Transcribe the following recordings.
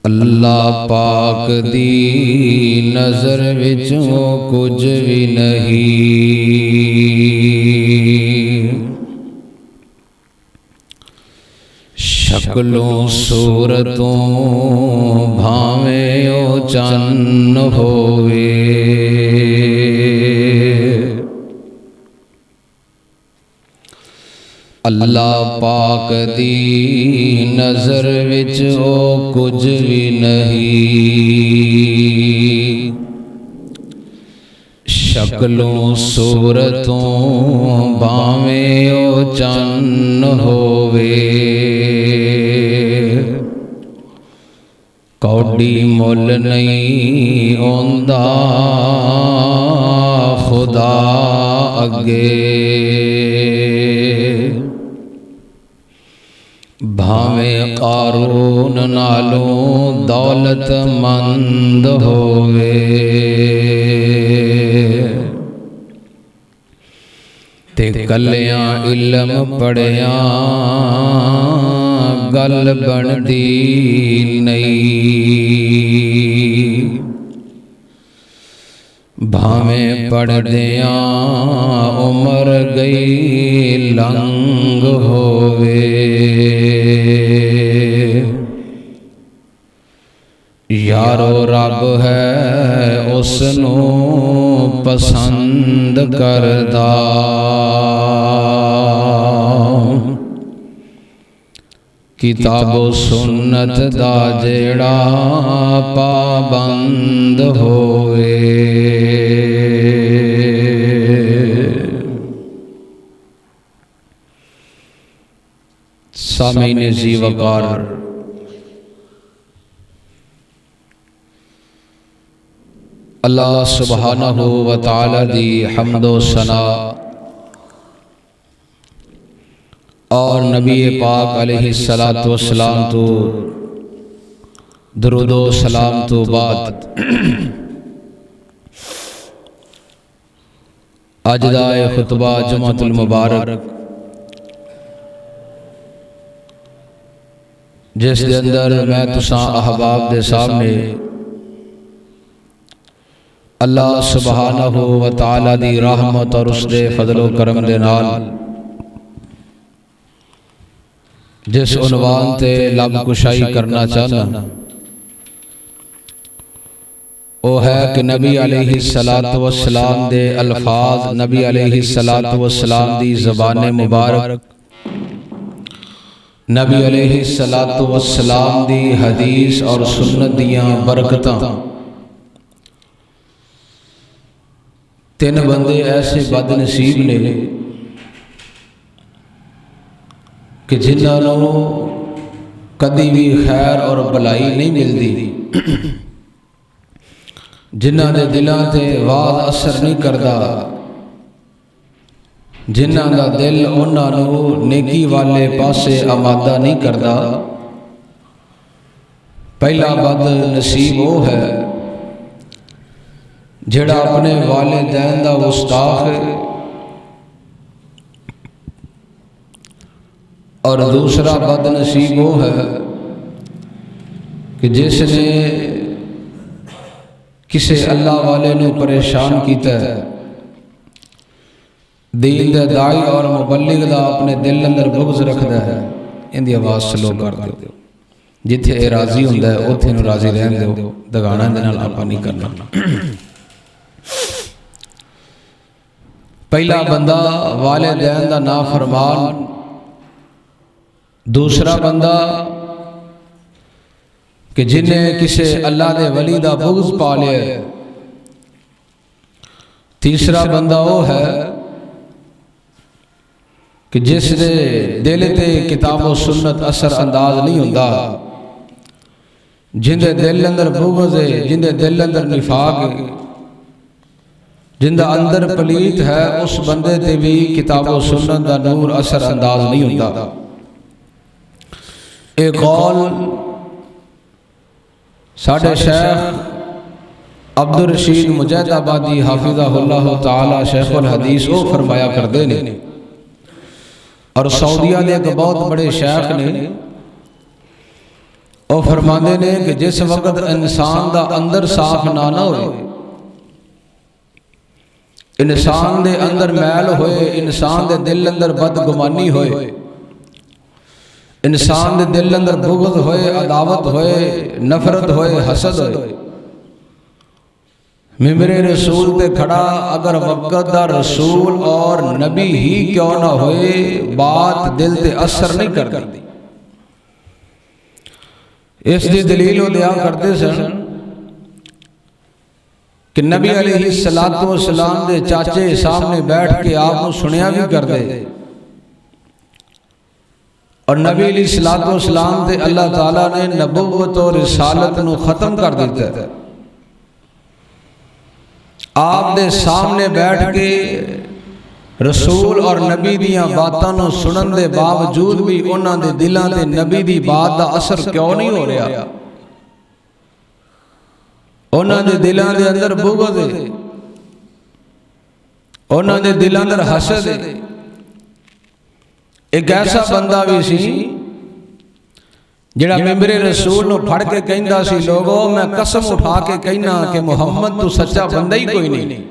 अल्लाह पाक दी नज़र विचों कुछ भी नहीं। शक्लों सूरतों भावें ओ चन्न होवे, अल्लाह पाक दी नज़र विच ओ कुछ भी नहीं। शक्लों सूरतों भावें ओ चन्न होवे, कौड़ी मुल नहीं आंदा खुदा अगे। भावें कारून नालों दौलतमंद होवे, ते कलियां इल्म पढ़िया गल बनदी नहीं। भावें पढ़दियां उमर गई लंघ होवे, यारो रब है उसनू पसंद करदा। किताबो सुन्नत दा जेड़ा पाबंद होवे। सामीन जी वकार, अल्लाह सुब्हानहू व तआला दी हम्दो सना और नबी पाक अलैहिस्सलातु वस्सलाम तो दरूदो सलाम तो बाद अज दा खुतबा जुमातुल मुबारक जिस दे अंदर मैं तुसां अहबाब दे सामने अल्लाह सुब्हानहू व तआला दी रहमत और उसदे फजलो करम दे नाल जिस उन्वान ते लब कुशाई करना चाहना वो है कि नबी अलैहिस्सलातु वस्सलाम दे अल्फाज, नबी अलैहिस्सलातु वस्सलाम दी ज़बान मुबारक, नबी अलैहिस्सलातु वस्सलाम दी हदीस और सुन्नत दियां बरकतां। तीन बंदे ऐसे बदनसीब ने कि जिन्होंने कदी भी खैर और भलाई नहीं मिलती, जिन्हों के दिलों से वाद असर नहीं करता, जिन्हों का दिल उन्होंने नेकी वाले पासे आमादा नहीं करता। पहला बद नसीब वो है जिहड़ा अपने वालिदैन दा गुस्ताख है, और दूसरा बदनसीब वो है कि जिसने किसी अल्लाह वाले ने परेशान किया, दीन दे दाई और मुबल्लिग दा अपने दिल अंदर बुग़्ज़ रखता है। इनकी आवाज़ स्लो कर दो, जिथे राजी होंदा है उत्थे नूं राजी रहन दो, दगाना दे नाल आपां नहीं करना। पहला बंदा वालिदैन दा नाफरमान, दूसरा बंदा कि जिन्हें किसी अल्लाह दे वली दा बुग़्ज़ पा लिया, तीसरा बंदा वो है कि जिस दे दिल ते किताब और सुन्नत असर अंदाज नहीं होता, जिंदे दिल अंदर बुग़्ज़ है, जिंदे दिल अंदर निफाक है, जिंदा अंदर पलीत है, उस बंदे ते भी किताब और सुन्नत दा नूर असर अंदाज नहीं होता। एक कौल साढ़े शेख अब्दुल रशीद मुजैदाबादी हाफिज़हुल्लाह ताला शेखुल हदीस वो फरमाया करते ने, और सऊदिया के एक बहुत बड़े शेख ने ਉਹ फरमाते ने कि जिस वक्त इंसान का अंदर साफ ना होए, इंसान के अंदर मैल होए, इंसान के दिल अंदर बदगुमानी होए, इंसान के दिल अंदर बुग़्ज़ होए, अदावत होए, नफरत होए, हसद होए, मिंबरे रसूल ते खड़ा अगर वक़्त दा रसूल और नबी ही क्यों ना होए, बात दिल ते असर नहीं करती। इसकी दलील वो दिया करते सन कि नबी अलैहिस्सलातु वस्सलाम दे चाचे सामने बैठ के आपको सुनिया भी करते, और नबी अलैहिस्सलातु वस्सलाम ते अल्लाह ताला ने नबुव्वत और रिसालत नू खत्म कर दिता है। आप दे सामने बैठ के रसूल और नबी दियां बातां नू सुनन दे बावजूद भी उन्हां दे दिलां ते नबी दी बात दा असर क्यों नहीं हो रहा? उन्हां दे दिलां दे अंदर बुग़्ज़ है, उन्हां दे दिलां अंदर हसद है। एक ऐसा बंदा भी सी जिहड़ा मिंबरे रसूल नू फड़ के कहंदा सी, लोगो मैं कसम उठा के कहना कि मुहम्मद तू सच्चा बंदा ही कोई नहीं,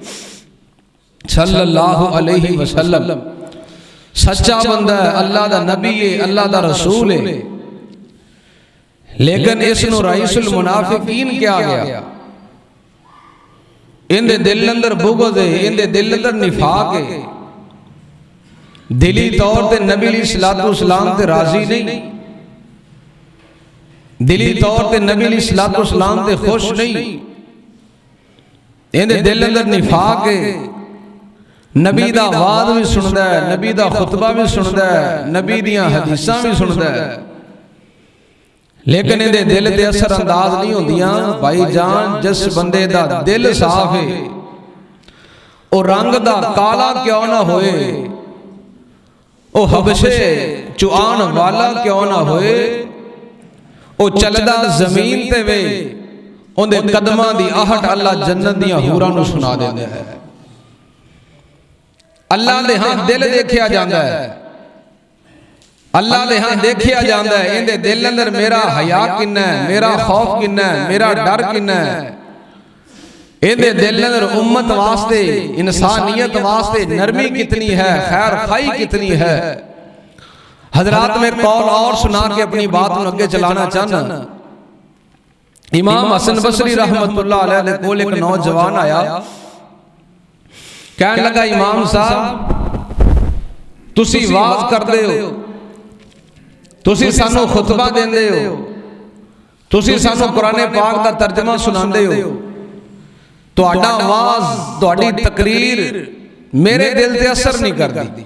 सल्लल्लाहु अलैहि वसल्लम सच्चा बंदा है, अल्लाह दा नबी है, अल्लाह दा रसूल है। लेकिन इसनू रईसुल मुनाफिकीन क्या गया? इनदे दिल अंदर बुग़्ज़ है, इनदे दिल अंदर निफाक है, दिली तौर पे नबी अलैहिस्सलातु वस्सलाम ते राजी नहीं, दिली तौर पे नबी अलैहिस्सलातु वस्सलाम ते खुश नहीं, इनदे दिल अंदर निफाक है। नबी दा वाद भी सुनदा है, नबी दा खुतबा भी सुनदा है, नबी दियां हदीसां भी सुनदा है, लेकिन इहदे दिल ते असर अंदाज नहीं होंदियां। भाई जान, जिस बंदे दा दिल साफ है, ओ रंग दा काला क्यों ना होए, ओ हबशे चुआन वाला क्यों ना होए, ओ चलदा जमीन ते वे, उहदे कदमां दी आहट अल्लाह जन्नत दियां हूरां नूं सुना देंदा है। अल्लाह दे हां दिल देखिया जांदा है, अल्लाह दे हां देखिया जांदा है, इहदे दिल अंदर मेरा हया किन्ना है, मेरा खौफ किन्ना है, मेरा डर किन्ना है, इहदे दिल अंदर उम्मत वास्ते, इंसानियत वास्ते नरमी कितनी है, खैर खाई कितनी है। हजरात में कौल और सुना के अपनी बात को आगे चलाना चाहना। इमाम हसन बसरी रहमतुल्लाह अलैह दे कोल एक नौजवान आया, कहने लगा, इमाम साहब तुसी वाज करदे हो, तुसी सानू खुतबा देंदे हो, तुसी सानू कुरान पाक दा तर्जमा सुनांदे हो, तुहाडा वाज, तुहाडी तकरीर मेरे दिल ते असर नहीं करदी,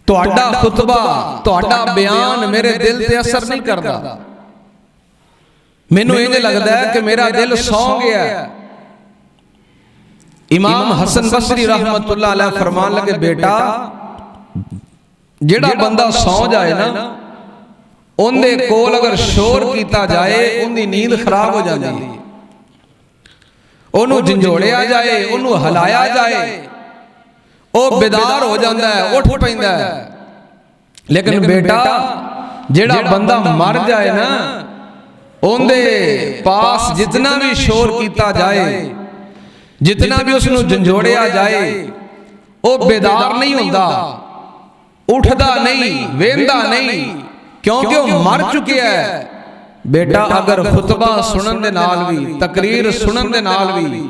तुहाडा खुतबा, तुहाडा बयान मेरे दिल ते असर नहीं करदा। मैनू इंज लगदा है कि मेरा दिल सौ गया है। इमाम हसन बसरी रहमतुल्लाह अलैह फरमान लगे, बेटा जेड़ा बंदा सौ जाए ना, उनदे कोल अगर शोर किया जाए उनकी नींद खराब हो जाती है, उन्होंने झंझोड़िया जाए, उन्होंने हिलाया जाए, वो बेदार हो जाता है, उठ पैंदा है। लेकिन बेटा जेड़ा बंदा मर जाए ना, उनदे पास जितना भी शोर किया जाए, जितना भी उसनू झंझोड़िया जाए, वो बेदार नहीं होता, उठदा नहीं, वेंदा नहीं, क्योंकि वो मर चुके है। बेटा अगर खुतबा सुनन दे नाल भी, तकरीर सुनन दे नाल भी,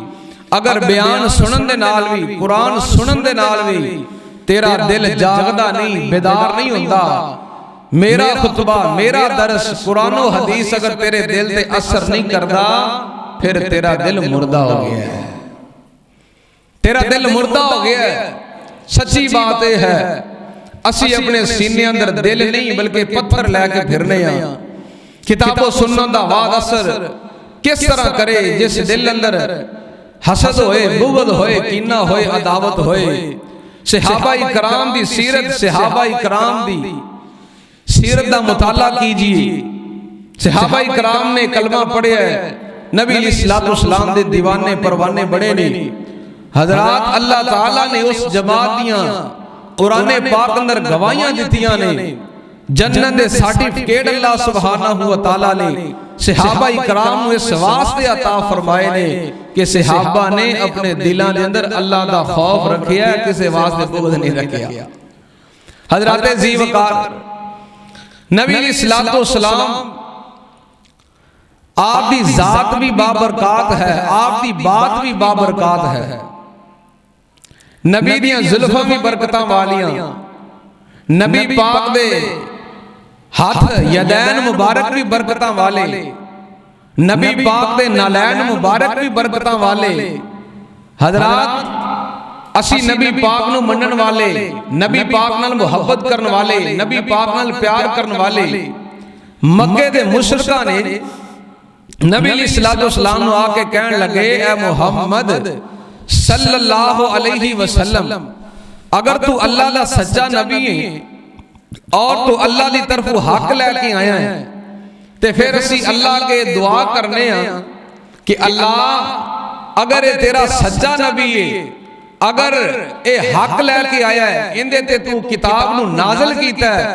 अगर बयान सुनन दे नाल भी, कुरान सुनन दे नाल भी तेरा दिल जागदा नहीं, बेदार नहीं होता, मेरा खुतबा, मेरा दरस, कुरान और हदीस अगर तेरे दिल पे असर नहीं करता, फिर तेरा दिल मुर्दा हो गया है, तेरा दिल मुर्दा हो गया है। सच्ची बात यह है, असी अपने सीने अंदर दिल नहीं बल्कि पत्थर लैके फिरने आ। किताबों सुनने दा वाद असर किस तरह करे, जिस दिल अंदर हसद होए, बुग़्ज़ होए, कीना होए, अदावत होए। सहाबाए कराम दी सीरत, सहाबाए कराम दी सीरत दा मुताला कीजिए। सहाबाए कराम ने कलमा पढ़िया है, नबी अलैहिस्सलातु वस्सलाम दे दीवाने परवाने बड़े ने। हजरात अल्लाह ताला ने उस जमात दियां कुरान पाक अंदर गवाहियां दित्तियां ने, जन्नत दे सर्टिफिकेट अल्लाह सुभानहू व तआला ने सहाबा इकराम नूं इस वास्ते अता फरमाए ने कि सहाबा ने अपने दिलों के अंदर अल्लाह दा खौफ रखिया, किसी वास्ते बुग़्ज़ नहीं रखिया। हज़रत ज़ीवकार नबी अलैहिस्सलातु वस्सलाम आपकी जात भी बाबरकत है, आपकी बात भी बाबरकत है। नबी दियां जुल्फां भी बरकतां वालियां, नबी पाक दे हाथ यदैन मुबारक भी बरकतां वाले, नबी पाक दे नालैन मुबारक भी बरकतां वाले। हजरात असी नबी पाक नूं मनण वाले, नबी पाक नाल मुहब्बत करन वाले, नबी पाक नाल प्यार करन वाले मक्के दे मुशरिकां ने नबी अलैहिस्सलातु वस्सलाम नूं आके कहण लगे, ए मुहम्मद सल्लल्लाहु अलैहि वसल्लम, अगर तू अल्लाह दा सच्चा नबी है और तू अल्लाह की तरफ हक लैके आया है तो फिर असी अल्लाह के दुआ करने कि अल्लाह अगर ये तेरा सच्चा नबी है, अगर ये हक लैके आया है, इंदे ते तू किताब नूं नाज़िल कीता है,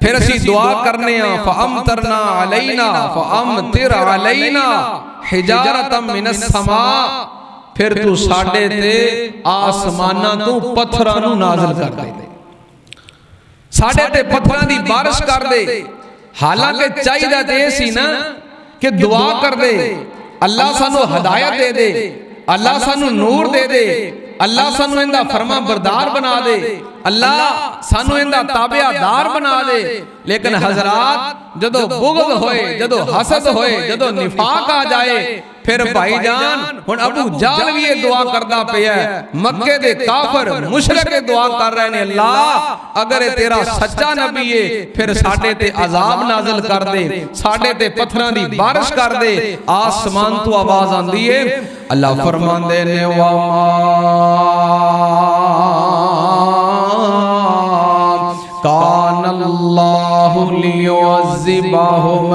फिर असी दुआ करने फ़अमतिरना अलैना फ़अमतिर अलैना हिजारतम मिनस समा, फिर तू साडे ते आसमानां तो पत्थरां नूं नाज़िल कर दे, साडे ते पत्थरां दी बारिश कर दे। हालांकि चाहिए तो यह सी ना कि दुआ कर दे, अल्लाह सानू हदायत दे दे, अल्लाह सानू नूर दे दे, अल्लाह सानू इंदा फरमा बरदार बना दे, अल्लाह सानू इंदा ताबेदार बना दे। लेकिन हजरात जदों बुग़्ज़ होए, जदों हसद होए, जदों निफाक आ जाए, फिर भाईजान हुण अबू जहल भी ये दुआ करदा पिया है, मक्के दे काफिर मुशरिक दुआ कर रहे ने, अल्लाह अगर ये तेरा सच्चा नबी है फिर साडे ते अजाब नाज़िल कर दे, साडे ते पत्थरां दी बारिश कर दे। आसमान तो आवाज आंदी है, अल्लाह फरमांदे ने वा कानल्लाहु लियुअज़्ज़िबहुम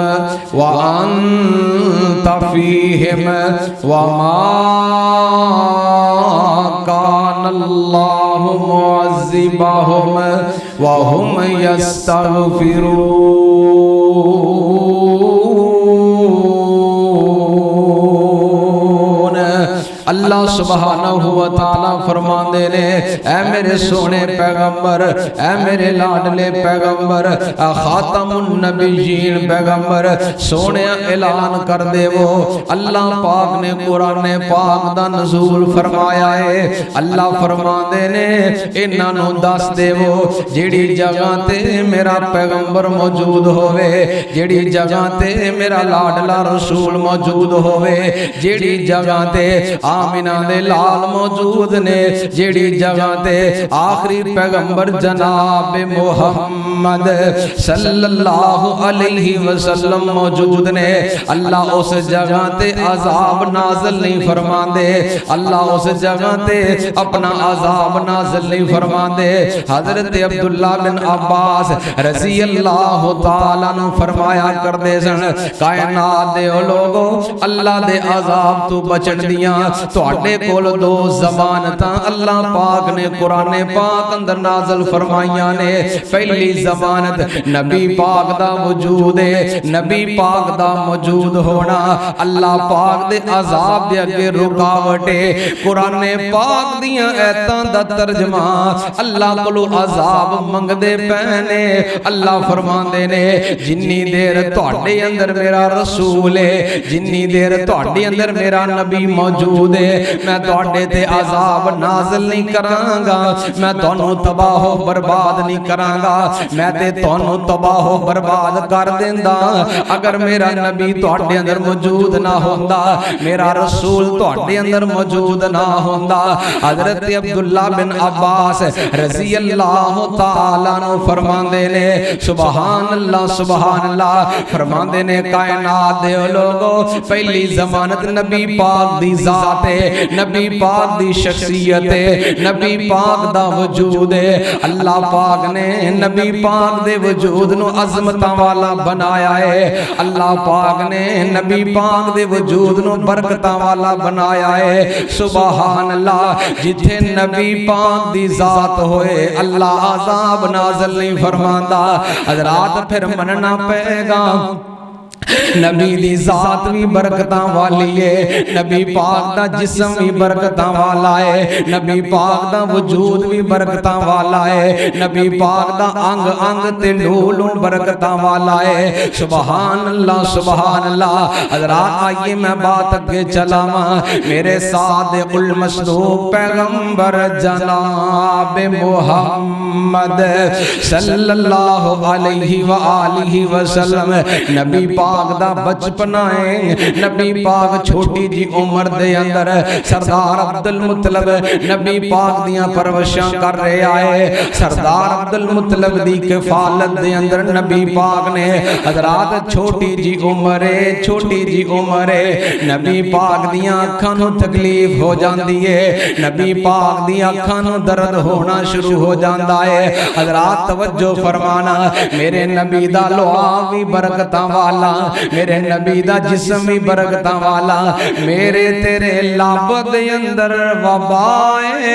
व अंत फ़ीहिम व मा कानल्लाहु मुअज़्ज़िबहुम व हुम यस्तग़फ़िरून। अल्लाह सुब्हानहू व तआला फरमांदे ने, ऐ मेरे सोने पैगंबर, ऐ मेरे लाडले पैगंबर, खातमुन नबिय्यीन पैगंबर, सोने ऐलान कर देवो, अल्लाह पाक ने कुरान पाक दा नज़ूल फरमाया है। अल्लाह फरमांदे ने इन्हां नूं दस देवो, जेड़ी जगह ते मेरा पैगंबर मौजूद होवे, जेड़ी जगह ते मेरा लाडला रसूल मौजूद होवे, जेड़ी जगह ते आमिना दे लाल मौजूद ने, जेड़ी जगह ते आखिरी पैगंबर जनाब मुहम्मद सल्लल्लाहु अलैहि वसल्लम मौजूद ने, अल्लाह उस जगह ते अजाब नाज़िल नहीं फरमांदे, अल्लाह उस जगह ते अपना अजाब नाज़िल नहीं फरमांदे। हजरत अब्दुल्ला बिन अब्बास रज़ी अल्लाह तआला नु फरमाया करदे सन, कायनात दे लोगो अल्लाह दे अजाब तो बचण दियां तुहाडे कोल दो ज़मानतां अल्लाह पाक ने कुरान पाक अंदर नाज़िल फरमाइयां ने। पहली ज़मानत नबी पाक दा वजूद है, नबी पाक दा मौजूद होना अल्लाह पाक दे अजाब दे अगे रुकावट है। कुरान पाक दियां आयतां दा तर्जमा अल्लाह कोलों अजाब मंगदे पैने। अल्लाह फरमांदे ने जिन्नी देर तुहाडे अंदर मेरा रसूल है, जिन्नी देर तुहाडे अंदर मेरा नबी मौजूद है, मैं तुहाडे ते अजाब नाज़िल नहीं करांगा, मैं तुहानू तबाह बर्बाद नहीं करांगा, मैं ते तुहानू तबाह बर्बाद कर देंदा। अगर मेरा नबी तुहाडे अंदर मौजूद ना होंदा, मेरा रसूल तुहाडे अंदर मौजूद ना होंदा। हजरत अब्दुल्ला बिन अब्बास रज़ी अल्लाह तआला नु फरमांदे ने, सुभान अल्लाह फरमांदे ने, कायनात दे लोगो पहली ज़मानत नबी पाक दी ज़ात है, नबी पाक दी शख्सियत है, नबी पाक दा वजूद है। अल्लाह पाक ने नबी पाक दे वजूद नु अजमत वाला बनाया है। अल्लाह पाक ने नबी पाक दे वजूद नु बरकत वाला बनाया है। सुभान अल्लाह। जिथे नबी पाक दी जात होए अल्लाह अजाब नाज़िल नहीं फरमांदा। हज़रात फिर मनना पेगा नबी दी जात भी बरकतां वाली है, नबी पाक दा जिस्म भी बरकतां वाला है, नबी पाक दा वजूद भी बरकतां वाला है, नबी पाक दा अंग अंग ते लूलू बरकतां वाला है। सुभान अल्लाह सुभान अल्लाह। हज़रात आइए मैं बात अगे चलावा। मेरे साथ उल मसदूक पैगंबर जनाब मुहम्मद सल्लल्लाहु अलैहि व आलिहि वसल्लम नबी पाक दा बचपना है। नबी पाक छोटी जी उम्र दे अंदर सरदार अब्दुल मुत्तलब नबी पाक दियां परवरिशां कर रहा है। सरदार अब्दुल मुत्तलब दी किफालत दे अंदर नबी पाक ने हज़रात छोटी जी उम्र है, छोटी जी उम्र है। नबी पाक दियां अखां नूं तकलीफ हो जाती है, नबी पाक दी अखां नूं दर्द होना शुरू हो जाता है। हज़रात तवज्जो फरमाना, मेरे नबी दा लुआब भी बरकतां वाला, मेरे नबी दा जिस्म भी बरकतां वाला। मेरे तेरे लब दे अंदर वबाए,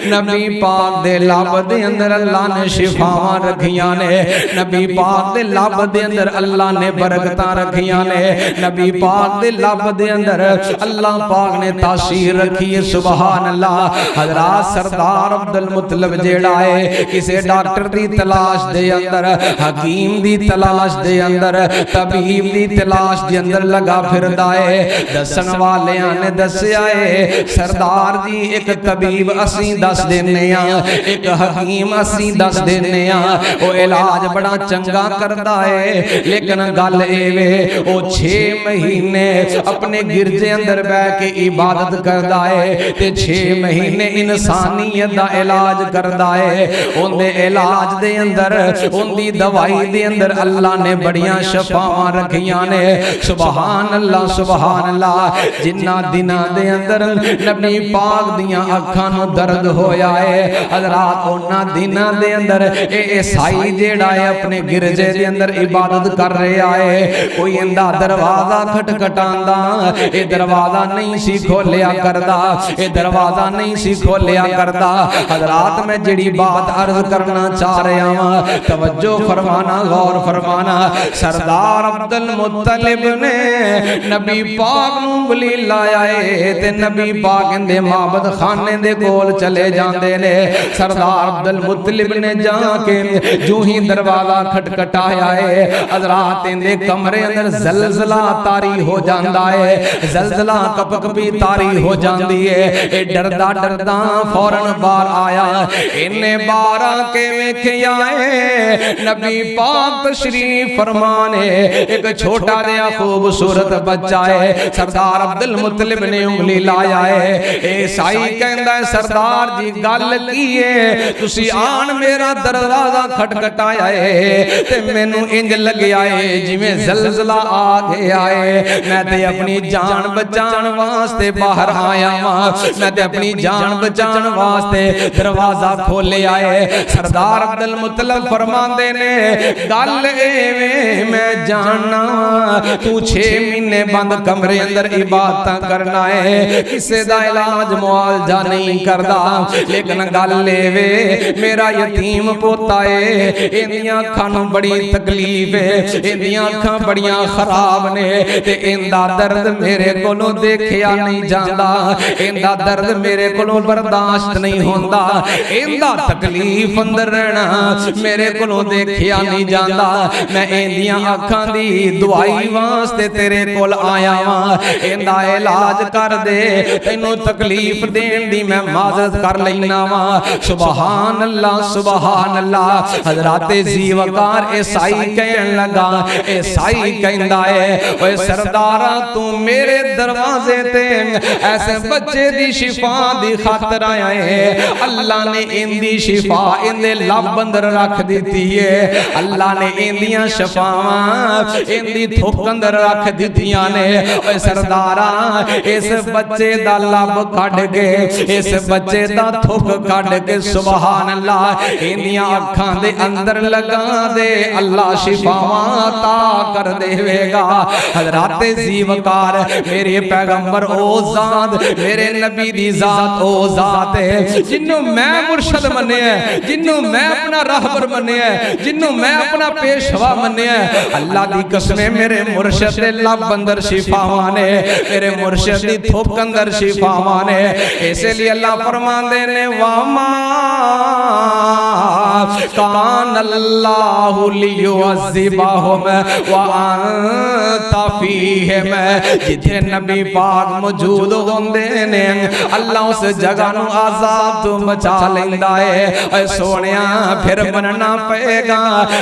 नबी पाक दे लब दे अंदर अल्लाह ने शिफावां रखियां ने, नबी पाक दे लब दे अंदर अल्लाह ने बरकतां रखियां ने, नबी पाक दे लब दे अंदर अल्लाह पाक ने तासीर रखी है। सुभान अल्लाह। हज़रात सरदार अब्दुल मुत्तलब जेड़ा है किसी डॉक्टर दी तलाश दे अंदर, हकीम दी तलाश दे अंदर, तबीब दी तलाश दे अंदर लगा फिरदा है। दसन वालियां ने दस्या है सरदार जी एक तबीब असी दस देने आ, एक हकीम असी दस देने आ, ओ इलाज बड़ा चंगा करदा है। लेकिन गल एवे ओ 6 महीने अपने गिरजे अंदर बैठ के इबादत करदा है ते 6 महीने इंसानियत दा इलाज करदा है। उनदे इलाज दे अंदर उनदी दवाई दे अंदर अल्लाह ने बड़ियां शफावां रखियां ने। सुभान अल्लाह सुभान अल्लाह। जिन्ना दिना दे अंदर नबी पाक दियां अखां नूं दर्द होया है, हज़रात उन्ना दिना दे अंदर ए ईसाई जेड़ा है अपने गिरजे दे अंदर इबादत कर रहा है। कोई इंदा दरवाजा खटखटांदा, ए दरवाजा नहीं सी खोलिया करदा, ए दरवाजा नहीं सी खोलिया करदा। हज़रात मैं जिहड़ी बात अर्ज करना चाह रहा हां, तवज्जो फरमाना, गौर फरमाना। सरदार अब्दुल मुत्तलिब ने नबी पाक नूं उंगली लाया है ते नबी पाक इंदे माबद खाने दे कोल चले जांदे ने। सरदार अब्दुल मुत्तलिब ने जाके जो ही दरवाजा खटखटाया है, हज़रात इंदे कमरे अंदर ज़लज़ला तारी हो जांदा है, ज़लज़ला कपकपी तारी हो जाती है। ए डरदा डरदा फौरन बाहर आया, इन्ने बाहर आके वेखिया है नबी पाक तशरीफ फरमाने, एक छोटा जिहा खूबसूरत बच्चा है। सरदार अब्दुल मुत्तलिब ने उंगली लाया है। ईसाई कहंदा है सरदार जी गल की है, तुसी आन मेरा दरवाजा खटखटाया है ते मैनू इंज लग्या है जिवें ज़लज़ला आ गया है। मैं ते अपनी जान बचाने वास्ते बाहर आया हां, मैं ते अपनी जान बचाने वास्ते दरवाजा खोलिया है। सरदार अब्दुल मुत्तलिब फरमांदे ने गल एवें मैं जानना तू 6 महीने बंद कमरे अंदर इबादत करना है, किसे दा इलाज मुआवजा नहीं करदा। लेकिन गल लेवे मेरा यतीम पोता है, इंदियां अखां नूं बड़ी तकलीफ है, इंदियां अखां बड़ियां खराब ने ते इंदा दर्द मेरे कोलों देखिया नहीं जांदा, इंदा दर्द मेरे कोलों बर्दाश्त नहीं होंदा, इंदा तकलीफ अंदर रहना मेरे कोलों देखिया नहीं जांदा। मैं इंदियां अखां दी दवाई वास्ते तेरे कोल आया वां, इंदा इलाज कर दे, तैनू तकलीफ देन दी मैं माजरत कर लेना वां। सुभान अल्लाह सुभान अल्लाह। हज़राते ज़ीवकार ईसाई कहन लगा, ईसाई कहंदा है ओए सरदारा तू मेरे दरवाजे ते ऐसे बच्चे दी शिफा दी खातर आया है, अल्लाह ने इंदी शिफा इंदे लब अंदर रख दी है। अल्लाह ने इंदियां शफावां इंदी थुक अंदर रख दित्तियां ने। ओए सरदारा इस बच्चे दा लब कढ के इस बच्चे दा थुक कढ के सुभान अल्लाह इंदियां अखां दे अंदर लगा दे, अल्लाह शिफावां ता कर देवेगा। हज़रात ज़ीवकार मेरे पैगंबर ओ ज़ात मेरे नबी दी ज़ात ओ ज़ात है जिन्हों मैं मुर्शद मन्निया है, जिन्हों मैं अपना राहबर मन्निया है, जिन्हों मैं अपना पेशवा मन्निया है। अल्लाह दी कसमें मेरे मुर्शद दे लब अंदर शिफावां ने, मेरे मुर्शद दी थुक अंदर शिफावां ने। इसलिए अल्लाह फरमांदे ने वामा कान अल्लाहु लियुअज़्ज़िबहुम व अंता फीहिम। जिथे नबी पाक मौजूद होंदे ने अल्लाह उस जगह नूं आजाद तो बचा लेंदा है। सोनिया फिर मनना पेगा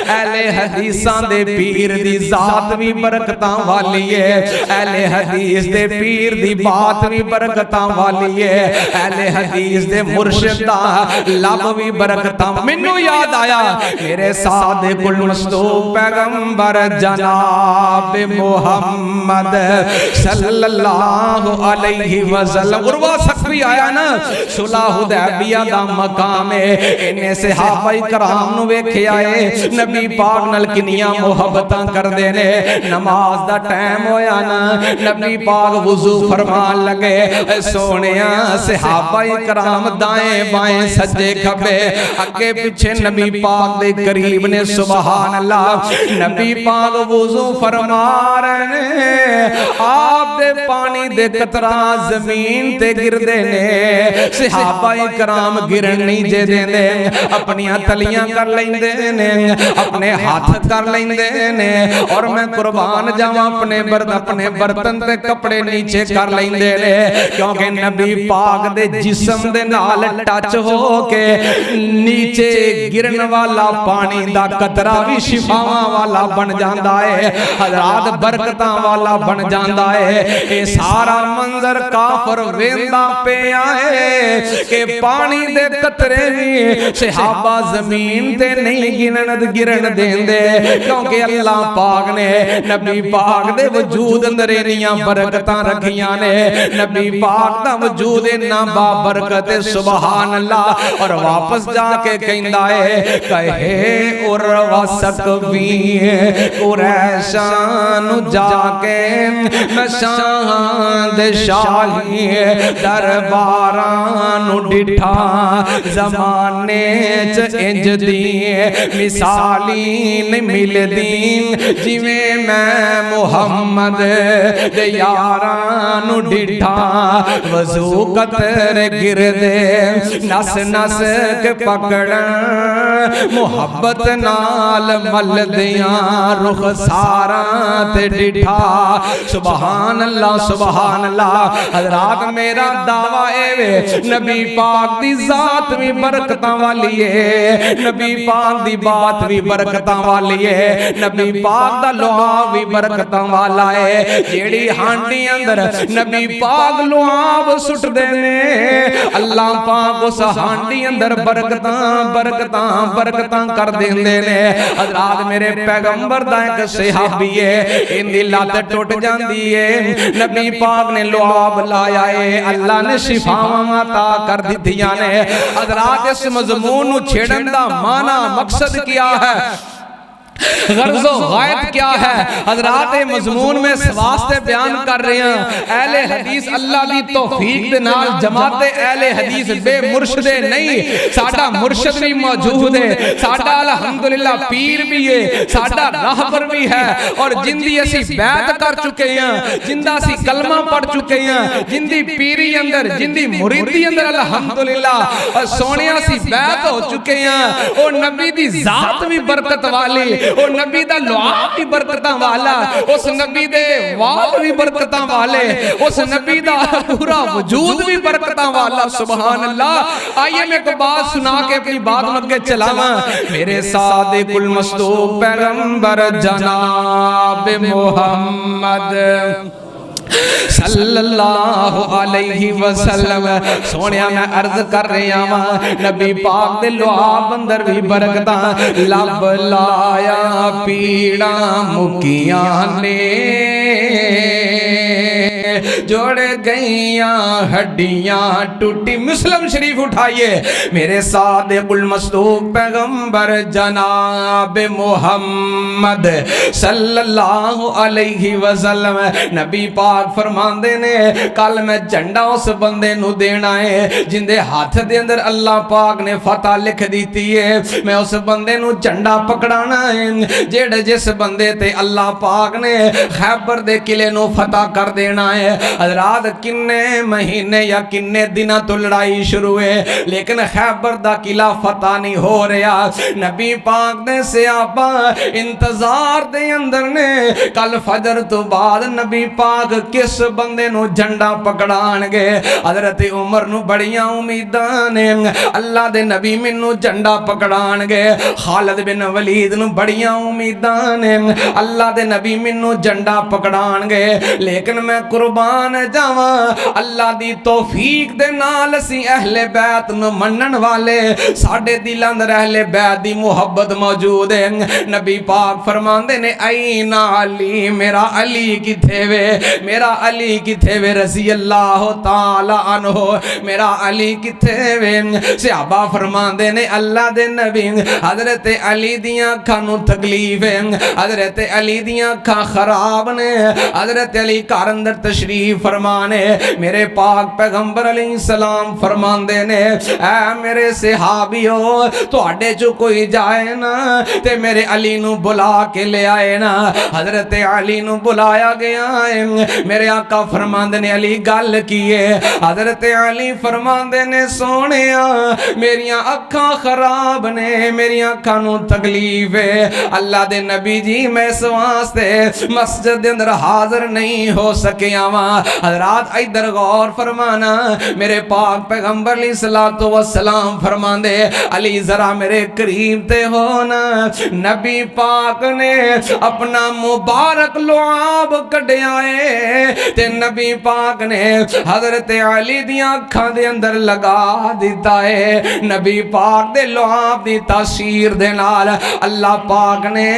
अहले हदीसां दे पीर दी जात भी बरकतां वाली है, अहले हदीस दे पीर दी बात भी बरकतां वाली है, अहले हदीस दे मुर्शिद दा लब भी बरकतां। मैनू याद आया मेरे सादिकुल मस्तूब पैगंबर जनाब मुहम्मद सल्लल्लाहु अलैहि वसल्लम। उर्वा सखवी आया ना सुलह हुदैबिया दा मकाम है। इन्ने सहाबा कराम नु वेखिया है नबी पाक नाल किनियां मुहब्बतां करदे ने। नमाज दा टाइम होया ना नबी पाक वुजू फरमान लगे। सोनिया सहाबा कराम दाएं बाएं सज्जे खब्बे अगे पीछे नबी पाक दे करीब ने। सुभान अल्लाह नबी पाक वुजू फरमा रहे ने, आप दे पानी दे कतरा जमीन ते गिरदे ने। सहाबा कराम गिरन नहीं जे देंदे, अपनियां तलियां कर लेंदे ने, अपने हाथ कर लेंदे ने। और मैं कुर्बान जावां अपने बर्तन ते कपड़े नीचे कर लेंदे ने, क्योंकि नबी पाक दे जिस्म दे नाल टच हो के नीचे गिरन वाला पानी दा कतरा भी शिफावां वाला बन जांदा है, हज़रात बरकतां वाला बन जांदा है। ये सारा मंजर काफर वेंदा पे आए कि पानी दे कतरे भी सहाबा जमीन ते नहीं गिरन देंदे, क्योंकि अल्लाह पाक ने नबी पाक दे वजूद अंदर इन्नियां बरकतां रखियां ने। नबी पाक दा वजूद इन्ना बाबरकत है सुभान अल्लाह। और वापस जाके कहंदा है कहे उर्वा सकवी कुरैशान जाके मैं शाह दे शाही दरबारां नु डिठा जमाने च इंज दी मिसाली नहीं मिलदी जिवें मैं मुहम्मद दे यारां नु डिठा। वजू कतरे गिरदे नस नस के पकड़न मुहब्बत नाल मलदियां रुख सारा ते डिठा। सुभान अल्लाह सुभान अल्लाह। हज़रात मेरा दावा है नबी पाक दी जात भी बरकतां वाली है, नबी पाक दी बात भी बरकतां वाली है, नबी पाक दा लुआब भी बरकतां वाला है। जेड़ी हांडी अंदर नबी पाक लुआब सुटदे ने अल्लाह पाक उस हांडी अंदर बरकतां बरकतां बरकतां कर देंदे ने। हज़रात मेरे पैगंबर दा एक सहाबी है इंदी लत टुट जांदी है, नबी पाक ने लुआब लाया है, अल्लाह ने शिफावां अता कर दित्तियां ने। हज़रात इस मज़मून नूं छेड़न दा माना मकसद क्या है, गर्ज़ो गायत क्या है, हज़रात मज़मून में इस वास्ते बयान कर रहे हैं। अहले हदीस अल्लाह दी तौफीक दे नाल जमाते अहले हदीस बेमुर्शदे नहीं, साडा मुर्शद भी मौजूद है, साडा अल्हम्दुलिल्लाह पीर भी है, साडा राहबर भी है। और जिंदी असी बैत कर चुके हैं, जिंदा असी कलमा पढ़ चुके हैं, जिंदी पीरी अंदर जिंदी मुरीदी अंदर अल्हम्दुलिल्लाह और सोनिया असी बैत हो चुके हैं। और नबी दी जात भी बरकत वाली, और नबी दा लुआब भी बरकतां वाला, उस नबी दे वाल भी बरकतां वाले, उस नबी दा पूरा वजूद भी बरकतां वाला। सुभान अल्लाह। आइए मैं एक बात सुना के अपनी बात मगे चलावा। मेरे सादिकुल मस्तूब पैगंबर जनाब मुहम्मद सल्लल्लाहु अलैहि वसल्लम। सोनिया मैं अर्ज कर रहा वां नबी पाक दे लुआब अंदर भी बरकतां लब लाया पीड़ा मुकियां ने जोड़ गईया हड्डियां टूटी। मुस्लिम शरीफ उठाइए मेरे सादिकुल मसदूक पैगंबर जनाब मोहम्मद सल्लल्लाहु अलैहि वसल्लम नबी पाक फरमांदे ने कल मैं झंडा उस बंदे नु देना है जिंदे हाथ दे अंदर अल्लाह पाक ने फतह लिख दी है। मैं उस बंदे नु झंडा पकड़ाना है जेड़े जिस बंदे ते अल्लाह पाक ने खैबर दे किले नु फतह कर देना है। हजरात किन्ने महीने या किन्ने दिना तो लड़ाई शुरू है लेकिन खैबर दा किला फतह नहीं हो रहा। नबी पाक दे सहाबा इंतजार दे अंदर ने कल फजर तो बाद नबी पाक किस बंदे नु झंडा पकड़ाणगे। हजरत उमर नु बड़ियां उम्मीदां ने अल्लाह दे नबी मैनू झंडा पकड़ाणगे। खालिद बिन वलीद नु बड़ियां उम्मीदां ने अल्लाह दे नबी मैनू झंडा पकड़ाणगे। लेकिन मैं कुर्बान जावा अल्लाह दी तौफीक दे नाल असी अहले बैत नु मनन वाले साडे दिल अंदर अहले बैत दी मुहब्बत मौजूद है। नबी पाक फरमांदे ने ऐना अली मेरा अली किथे वे मेरा अली किथे वे रज़ी अल्लाह ताला अन्हु मेरा अली किथे वे। सहाबा फरमांदे ने अल्लाह दे नबी हजरत अली दियां अखां नु तकलीफ है हजरत अली दियां अखां खराब ने हजरत अली घर अंदर तशरीफ फरमाने मेरे पाक पैगंबर अलैहिस्सलाम फरमांदे ने ऐ मेरे सहाबियो तुहाडे चो कोई जाए ना ते मेरे अली नु बुला के ले आए ना। हजरत अली नु बुलाया गया है। मेरे आका फरमांदे ने अली गल की है। हजरत अली फरमांदे ने सोनिया मेरियां अखां खराब ने मेरियां अखां नु तकलीफ है अल्लाह दे नबी जी मैं इस वास्ते मस्जिद दे अंदर हाजिर नहीं हो सकिया वा। हजरात इधर गौर फरमाना मेरे पाक पैगंबर अलैहिस्सलातु वस्सलाम फरमांदे अली जरा मेरे करीब ते हो ना। नबी पाक ने अपना मुबारक लुआब कढ़िया है ते नबी पाक ने हजरत अली दियां अखां दे अंदर लगा दिता है। नबी पाक दे लुआब दी तासीर दे नाल अल्लाह पाक ने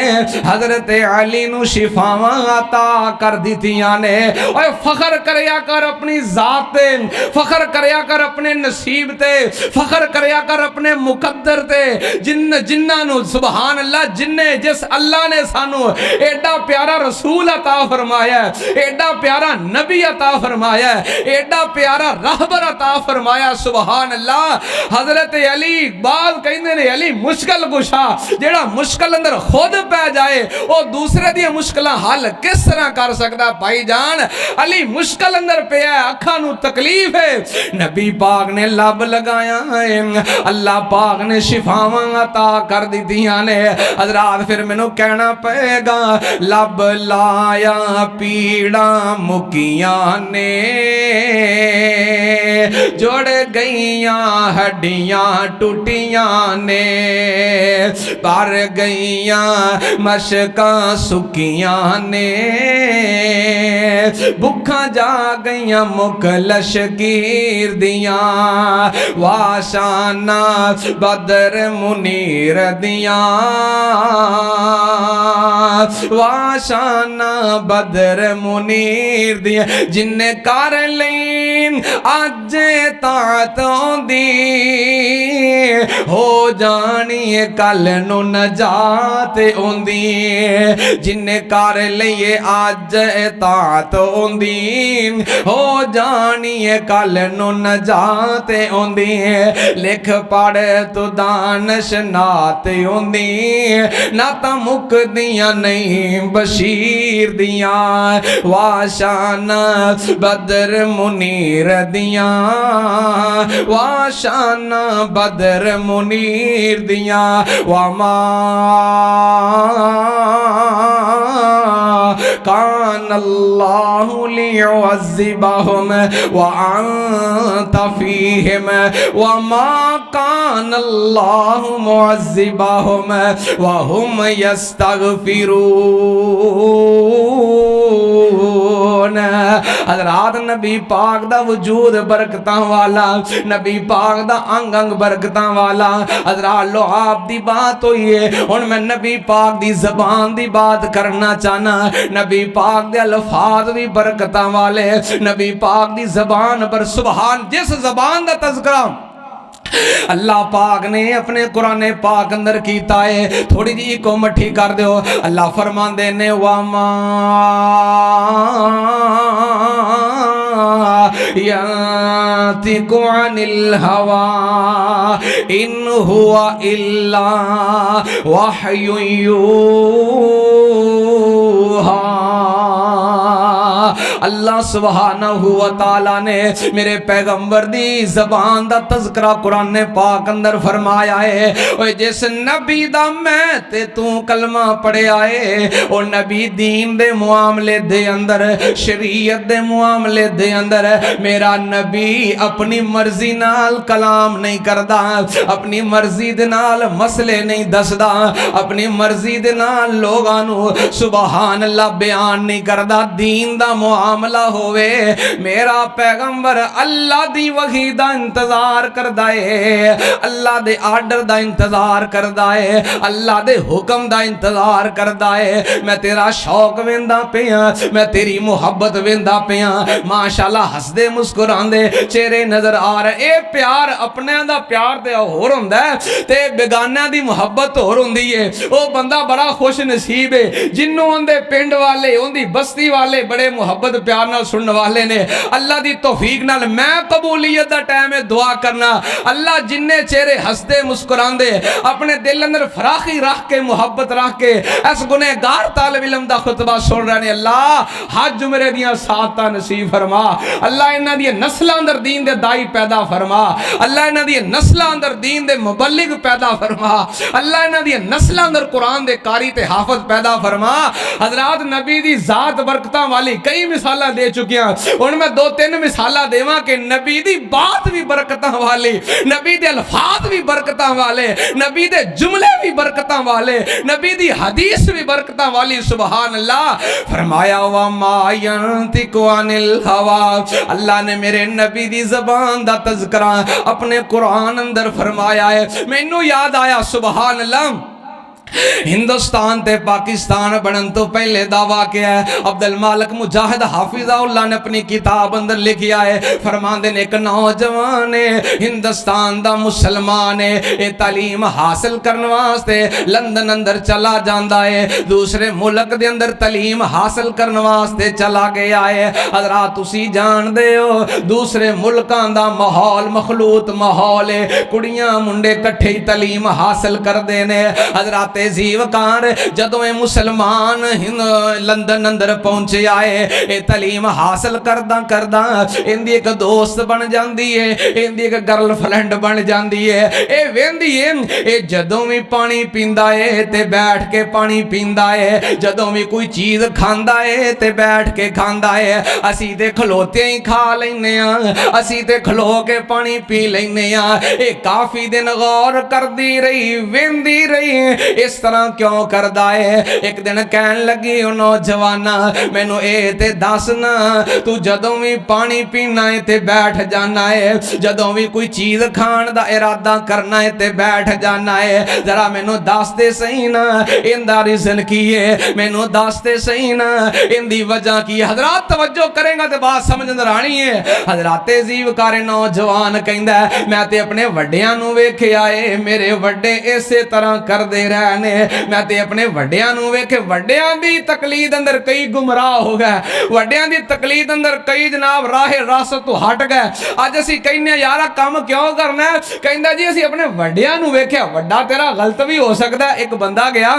हजरत अली नु शिफावां अता कर दितियां ने। ओए फखर करया कर अपनी जात ते फखर करया कर अपने नसीब ते फखर करया कर अपने मुकद्दर ते जिन्ना नु सुभान अल्लाह जिन्ने जिस अल्लाह ने सानू एडा प्यारा रसूल अता फरमाया एडा प्यारा नबी अता फरमाया एडा प्यारा रहबर अता फरमाया सुभान अल्लाह। हजरत अली इकबाल कहंदे ने अली मुश्किल कुशा जेड़ा मुश्किल अंदर खुद पै जाए वो दूसरे दी मुश्किलां हल किस तरह कर सकदा भाईजान। अली मुश्किल अंदर पिया अखां नू तकलीफ है नबी पाक ने लब लगाया है अल्लाह पाक ने शिफावां अता कर दितियां ने। हजरात फिर मैनू कहना पेगा लब लाया पीड़ा मुकियां ने जोड़ गईयां हड्डियां टूटियां ने पर गईयां मशकां सुकियां ने भुखा जा गईयां मुख लशकीर दियां वाशाना बदर मुनीर दियां वाशाना बदर मुनीर दियां जिन्ने कर लई अज तात दी हो जानी कल नू नजात ओंदी जिन्ने कर लईए अज तात ओंदी हो जानी कल नू नजात ओंदी लिख पढ़ तू दानश नात ओंदी ना ता मुक दियां नहीं बशीर दियां वाशाना बदर मुनीर दियां वाशाना बदर मुनीर दियां वामा कान अल्लाहु लियुअज़्ज़िबहुम व अंत फीहिम व मा कान अल्लाहु मुअज़्ज़िबहुम व हुम यस्तगफिरून। हज़रात नबी पाक दा वजूद बरकतां वाला, नबी पाक दा अंग अंग बरकतां वाला। हज़रात लो आप दी बात हुई है, हुण मैं नबी पाक दी ज़बान दी बात करना चाहना। नबी पाक दे अल्फाज भी बरकतां वाले, नबी पाक दी ज़बान पर सुभान, जिस ज़बान दा तज़किरा अल्लाह पाक ने अपने कुरान पाक अंदर कीता है, थोड़ी जी को मठी कर दो। अल्लाह फरमांदे ने वामा यांतिकु अनिल हवा इन हुआ इल्ला वहयु यूहा। अल्लाह सुब्हानहू व तआला ने मेरे पैगंबर दी ज़बान दा तज़किरा कुरान पाक अंदर फरमाया है। ओए जिस नबी दा मैं ते तू कलमा पढ़िया है, ओ नबी दीन दे मुआमले दे अंदर, शरीयत दे मुआमले दे अंदर मेरा नबी अपनी मर्जी नाल कलाम नहीं करदा, अपनी मर्जी दे नाल मसले नहीं दसदा, अपनी मर्जी दे नाल लोगां नू सुभान अल्लाह बयान नहीं करदा। दीन दा मामला होवे, मेरा पैगंबर अल्लाह दी वही दा इंतजार करदा है, अल्लाह दे आर्डर दा इंतजार करदा है, अल्लाह दे हुक्म दा इंतजार करदा है। मैं तेरा शौक वेंदा पिया, मैं तेरी मुहब्बत वेंदा पिया, माशाअल्लाह हसदे मुस्कुरांदे चेहरे नजर आ रहे। ए प्यार अपने दा प्यार ते होर हुंदा है ते बेगानियां दी मुहब्बत होर हुंदी है। ओ बंदा बड़ा खुश नसीब है जिन्नों उनदे पिंड वाले, उनदी बस्ती वाले बड़े मुहब्बत प्यार नाल सुनने वाले ने। अल्लाह दी तौफीक नाल मैं कबूलियत दा टाइम है दुआ करना, अल्लाह जिन्ने चेहरे हसदे मुस्कुरांदे अपने दिल अंदर फराखी रख के मुहब्बत रख के इस गुनहगार तालिब इल्म दा खुतबा सुन रहे ने, अल्लाह हज उमरे दियां साता नसीब फरमा, अल्लाह इन्हां दी नस्लां अंदर दीन दे दाई पैदा फरमा, अल्लाह इन्हां दी नस्लां अंदर दीन दे मुबल्लिग पैदा फरमा, अल्लाह इन्हां दी नस्लां अंदर कुरान दे कारी ते हाफिज पैदा फरमा। हज़रात नबी दी जात बरकतां वाली कई मिसालां दे चुकियां, हुण मैं दो तीन मिसालां देवां कि नबी दी बात भी बरकतां वाली, नबी दे अल्फाज भी बरकतां वाले, नबी दे जुमले भी बरकतां वाले, नबी दी हदीस भी बरकतां वाली। सुभान अल्लाह। फरमाया वा मा यंतिकु अनिल हवा, अल्लाह ने मेरे नबी दी ज़बान दा तज़किरा अपने कुरान अंदर फरमाया है। मैनू याद आया सुभान अल्लाह, हिंदुस्तान ते पाकिस्तान बनन तो पहले दावा किया है अब्दुल मालिक मुजाहिद हाफिज़हुल्लाह ने अपनी किताब अंदर लिखिया है। फरमांदे ने एक नौजवान है हिंदुस्तान दा मुसलमान है, ये तालीम हासिल करने वास्ते लंदन अंदर चला जाता है, दूसरे मुल्क दे अंदर तालीम हासिल करने वास्ते चला गया है। हज़रात तुसी जानदे हो दूसरे मुल्कां दा माहौल मखलूत माहौल है, कुड़ियां मुंडे इकट्ठे ही तालीम हासिल करदे ने। हज़रात जीवकार जदों मुसलमान लंदन अंदर पहुंचे आए, ये तालीम हासिल करदा करदा इनदी एक दोस्त बन जाती है, इनदी एक गर्लफ्रेंड बन जाती है। ये वेंदी है, ये जदों भी पानी पींदा है ते बैठ के पानी पींदा है, जदों भी कोई चीज खांदा है ते बैठ के खांदा है। असी ते खलोते ही खा लेने, असी ते खलो के पानी पी लेने। ये काफी दिन गौर करदी रही, वेंदी रही इस तरह क्यों करदा है। एक दिन कहन लगी नौजवाना मैनू ए ते दस ना, तू जदों भी पानी पीना है ते बैठ जाना है, जदों भी कोई चीज खाण दा इरादा करना है ते बैठ जाना है, जरा मैनू दस दे सही ना इंदा रीजन की है, मैनू दस दे सही ना इंदी वजह की है। हज़रात तवज्जो करेगा तो बात समझ अंदर आनी है। हज़रात जीवकार नौजवान कहंदा मैं ते अपने वड्डियां नू वेखिया है, मेरे वड्डे इसे तरह करदे रहने, मैं ते अपने वड्डियां नू वेखे, वड्डियां दी तकलीद अंदर कई गुमराह हो गए, वड्डियां दी तकलीद अंदर कई जनाब राहे रासत तो हट गए। अज असी कहने यार काम क्यों करना है, कहंदा जी असी अपने वड्डियां नू वेख्या, वड्डा तेरा गलत भी हो सकता है। एक बंदा गया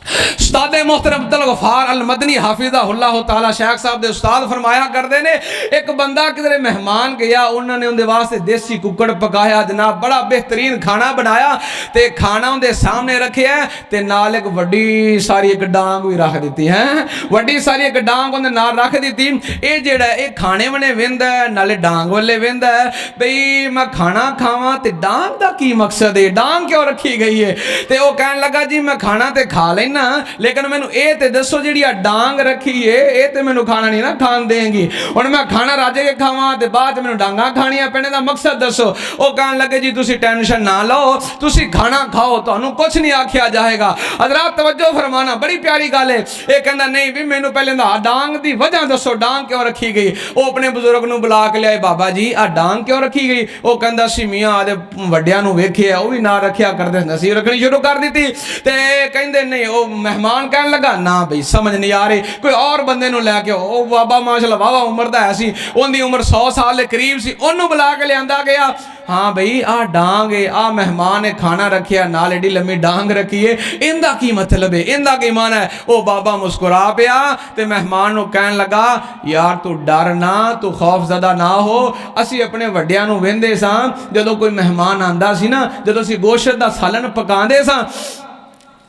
उस्ताद मोहतरम अब्दुल गफार अल मदनी हाफिज़हुल्लाह ताला शेख साहब दे उस्ताद फरमाया करते ने, एक बंदा किधरे मेहमान गया, उन्होंने उनके वास्ते देसी कुकड़ पकाया जनाब, बड़ा बेहतरीन खाना बनाया ते खाना उनके सामने रखे ते नाल एक वड्डी सारी एक डांग भी रख दी है, वड्डी सारी एक डांग उन्हें नाल रख दी। ये जेड़ा ये खाने बने वेंदा है नाले डांग वाले वेंदा है, बई मैं खाना खावा ते डांग का की मकसद है, डांग क्यों रखी गई है। तो वह कहन लगा जी मैं खाना तो खा लेना ना, लेकिन मैनू ये तो दसो जी डांग रखी है ये तो मैनू खाना नहीं ना खान देंगी। हुण मैं खाना राजे के खावां ते बाद मैनू डांगा खानियां पैने दा मकसद दसो। वो कहन लगे जी तुसी टेंशन ना लो, तुसी खाना खाओ, तुहानू कुछ नहीं आख्या जाएगा। हज़रात तवज्जो फरमाना, बड़ी प्यारी गल है। ये कहंदा नहीं भी मैनू पहले डांग दी वजह दसो, डांग क्यों रखी गई। वो अपने बुजुर्ग नू बुला के लियाए, बाबा जी आ डांग क्यों रखी गई। वो कहंदा सी मियां आदे वड्डियां नू वेखिया वो भी ना रखिया करदे, नसीब रखनी शुरू कर दी ते कहंदे नहीं। वो मेहमान कहन लगा ना बई समझ नहीं आ रही, कोई और बंदे नू लैके ओ बाबा माशाअल्लाह वावा उम्र दा है सी, उनकी उम्र 100 साल के करीब सी, उन्होंने बुला के लिया गया। हाँ बई आ डांग है, आ मेहमान ने खाना रखिया नाल एडी लम्मी डांग रखी है, इनका की मतलब है, इनका की मान है। वो बाबा मुस्कुरा पिया ते मेहमान नू कहन लगा यार तू डर ना, तू खौफजदा ना हो। असी अपने वड्डियां नू वेंदे सां, जदों कोई मेहमान आंदा सी ना, जदों असी गोश्त दा सालन पकांदे सां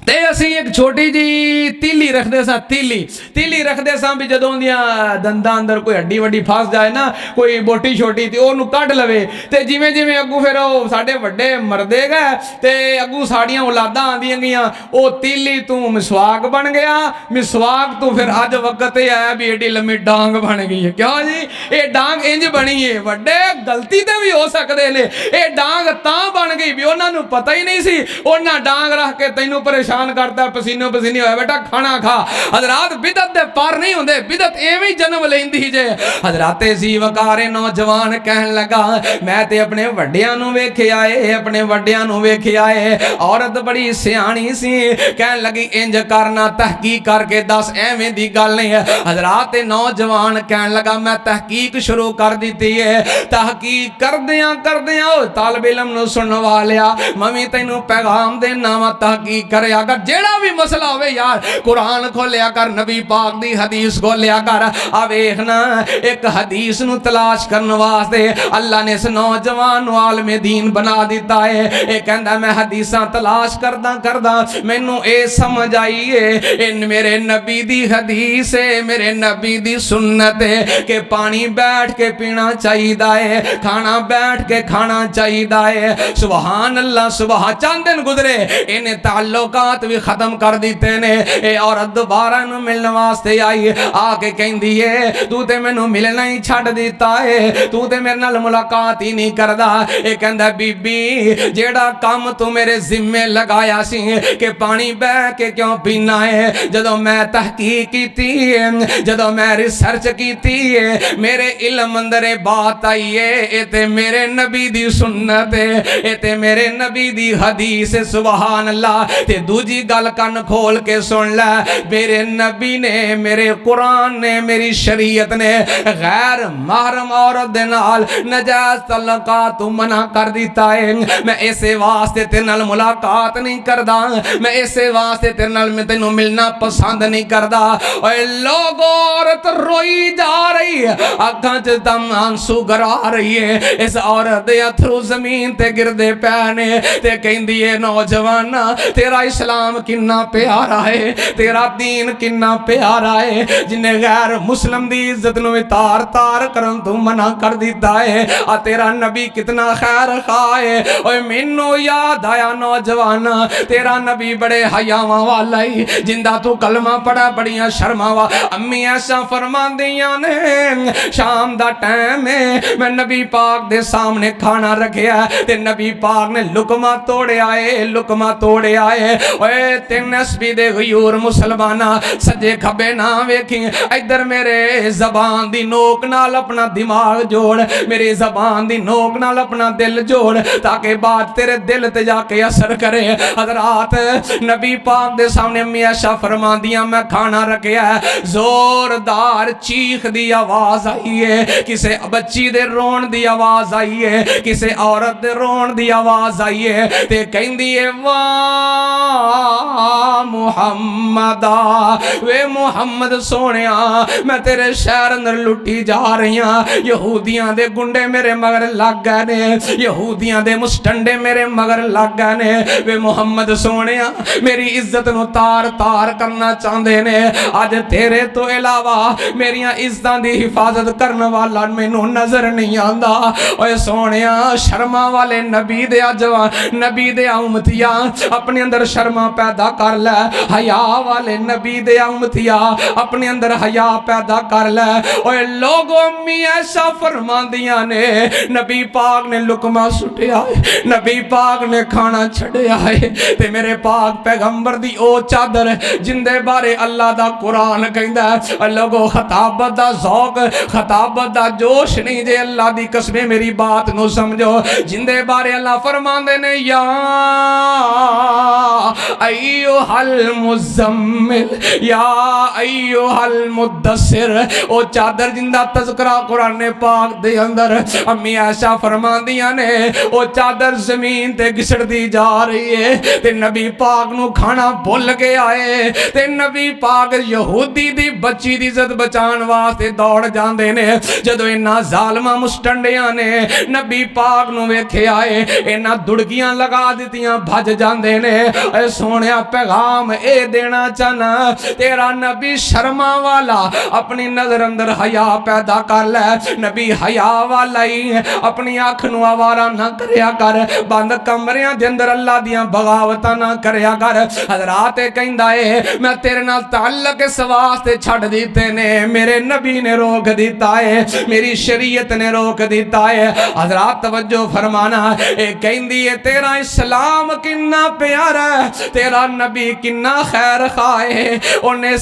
ते असी एक छोटी जी तीली रखते सा, तीली रखते सा भी जदों दियां दंदां अंदर कोई हड्डी वड्डी फस जाए ना, कोई बोटी छोटी ते ओनू कढ लवे ते जिवें जिवें अगू फिर ओ साडे वड्डे मरदे गए ते अगू साड़ियां औलादां आंदियां गईयां, ओ तीली तू मिसवाक बन गया, मिसवाक तू फिर अज वक्त ये आया भी एडी लम्मी डांग बन गई है। क्यों जी ये डांग इंज बनी है, वड्डे गलती ते भी हो सकते ने, ये डांग तां बन गई भी उन्हां नू पता ही नहीं सी, उन्हां डांग रख के तैनू परेशान करता, पसीनो पसीनी होया बेटा खाना खा। हजरात बिदत दे पार नहीं होंदे, बिदत एवें ही जन्म लेंदी जे। हजराते सी वकारे नौजवान कहन लगा मैं ते अपने वड्डियां नू वेखिया है, अपने वड्डियां नू वेखिया है। औरत बड़ी सियाणी सी, कहन लगी इंज करना तहकीक करके दस, एवें दी गल नहीं है। हजरात नौजवान कहन लगा मैं तहकीक शुरू कर दी है, तहकीक करदियां करदियां ओ तालिब इल्म नू सुनवा लिया, मम्मी तैनू पैगाम देना वा तहकीक करया कर, जेड़ा भी मसला होवे यार कुरान खोलिया कर, नबी पाक दी हदीस खोलिया कर। आ वेखना एक हदीस नू तलाश करने वास्ते अल्लाह ने इस नौजवान नू आलमे दीन बना दिता है। ये कहंदा मैं हदीसां तलाश करदा करदा मैनू ए समझ आई है, इन मेरे नबी दी हदीस है, मेरे नबी दी सुन्नत है कि पानी बैठ के पीना चाहिदा है, खाना बैठ के खाना चाहिदा है। सुभान अल्लाह, सुभान। चंद दिन गुजरे इन्हें ताल्लुकात भी खत्म कर दिते ने। ए औरत दोबारा नू मिलने वास्ते आई, आके कहंदी है तू ते मैनू मिलना ही छड्ड दिता है, तू ते मेरे नाल मुलाकात ही नहीं करदा। ए कहंदा बीबी जेड़ा काम तू मेरे जिम्मे लगाया सी कि पानी बह के क्यों पीना है, जदों मैं तहकीक कीती है, जदों मैं रिसर्च कीती है, मेरे इल्म अंदर बात आई है, ए ते मेरे नबी दी सुन्नत है, ए ते मेरे नबी दी हदीस। सुभान अल्लाह। ते दूजी गल कन खोल के सुन ले, मेरे नबी ने, मेरे कुरान ने, मेरी शरीयत ने गैर महरम औरत दे नाल नजायज तल्लुकात तू मना कर दिता है। मैं इसे वास्ते तेरे नाल मुलाकात नहीं करदा, मैं इसे वास्ते तेरे नाल मैं तेनू मिलना पसंद नहीं करदा। ओए लोगो औरत रोई जा रही है, अखां च दम आंसू गरा रही है, इस औरत दे अथरू जमीन ते गिरदे पै ने ते कहंदी है नौजवाना तेरा इस्लाम किन्ना प्यारा है, तेरा दीन किन्ना प्यारा है, जिन्हें गैर मुस्लिम दी इज्जत नूं तार तार करन तू मना कर दिता है। आ तेरा नबी कितना खैर खा है। ओए मैनू याद आया नौजवाना तेरा नबी बड़े हयावां वाला ही, जिंदा तू कलमा पढ़ा बड़ियां शर्मावा। अम्मी ऐसा फरमांदियां ने शाम दा टाइम है, मैं नबी पाक दे सामने खाना रखिया ते नबी पाक ने लुकमा तोड़िया है, लुकमा तोड़िया है। ओए तेन नस्बी दे गयूर मुसलमाना सजे खबे ना वेखी, इधर मेरे जबान दी नोक नाल अपना दिमाग जोड़, मेरी जबान दी नोक नाल अपना दिल जोड़, ताकि बात तेरे दिल ते जाके असर करे। हजरात नबी पाक दे सामने अम्मी आयशा फरमांदियां मैं खाना रखिया, जोरदार चीख दी आवाज आई है, किसे बच्ची दे रोन दी आवाज आई है, किसे औरत दे रोन दी आवाज आई है, ते कहंदी है वाह मुहम्मदा, वे मुहम्मद सोनिया मैं तेरे शहर अंदर लुटी जा रही हाँ, यहूदियां दे गुंडे मेरे मगर लग गए ने, यहूदियां दे मुस्टंडे मेरे मगर लग गए ने, वे मुहम्मद सोनिया मेरी इज्जत नूं तार तार करना चाहते ने। अज तेरे तो इलावा मेरिया इज्जतां दी हिफाजत करने वाला मैनू नजर नहीं आता। ओए सोनिया शर्मा वाले नबी दे जवान नबी दे उम्मतिया अपने अंदर शर्मा पैदा कर ले। हया वाले नबी दे उम्मतिया अपने अंदर हया पैदा कर ले। ओए लोगो अम्मी ऐसा फरमांदियां ने नबी पाक ने लुकमा सुटिया है, नबी पाक ने खाना छड़िया है ते मेरे पाक पैगंबर दी ओ चादर जिंदे बारे अल्लाह दा कुरान कहंदा है। लोगो खताबत दा ज़ौक खताबत दा जोश नहीं जे अल्लाह दी कसम मेरी बात नु समझो। जिंदे बारे अल्लाह फरमांदे ने या अय्युहल मुज़म्मिल या अय्युहल मुद्दस्सिर ओ चादर जिंदा तज़किरा कुरान पाक दे अंदर अम्मी आयशा फरमांदियां ने ओ चादर जमीन ते घिसड़दी जा रही है ते नबी पाक नु खाना भुल के आए ते नबी पाक यहूदी दी बच्ची दी इज्जत बचान वास्ते दौड़ जांदे ने। जदों इन्हां ज़ालिमां मुस्टंडियां ने नबी पाक नु वेखे आए इन्हां दुड़कियां लगा दित्तियां भज जांदे ने। ए सोहणिया पैगाम ए देना चाहना तेरा नबी शर्मा वाला अपनी नजर अंदर हया पैदा कर ले। नबी हया वाला ही अपनी अख नू आवारा ना करया कर, बंद कमरियां दे अंदर अल्लाह दियां बगावतां ना करया कर। हज़रात कहंदा है मैं तेरे नाल ताल्लुक इस वास्ते छड्ड दित्ते ने मेरे नबी ने रोक दिता है, मेरी शरीयत ने रोक दिता है। हज़रात तवज्जो फरमाना ए कहंदी है तेरा इस्लाम किन्ना प्यारा है, तेरा नबी किन्ना खैर खा है। उन्हें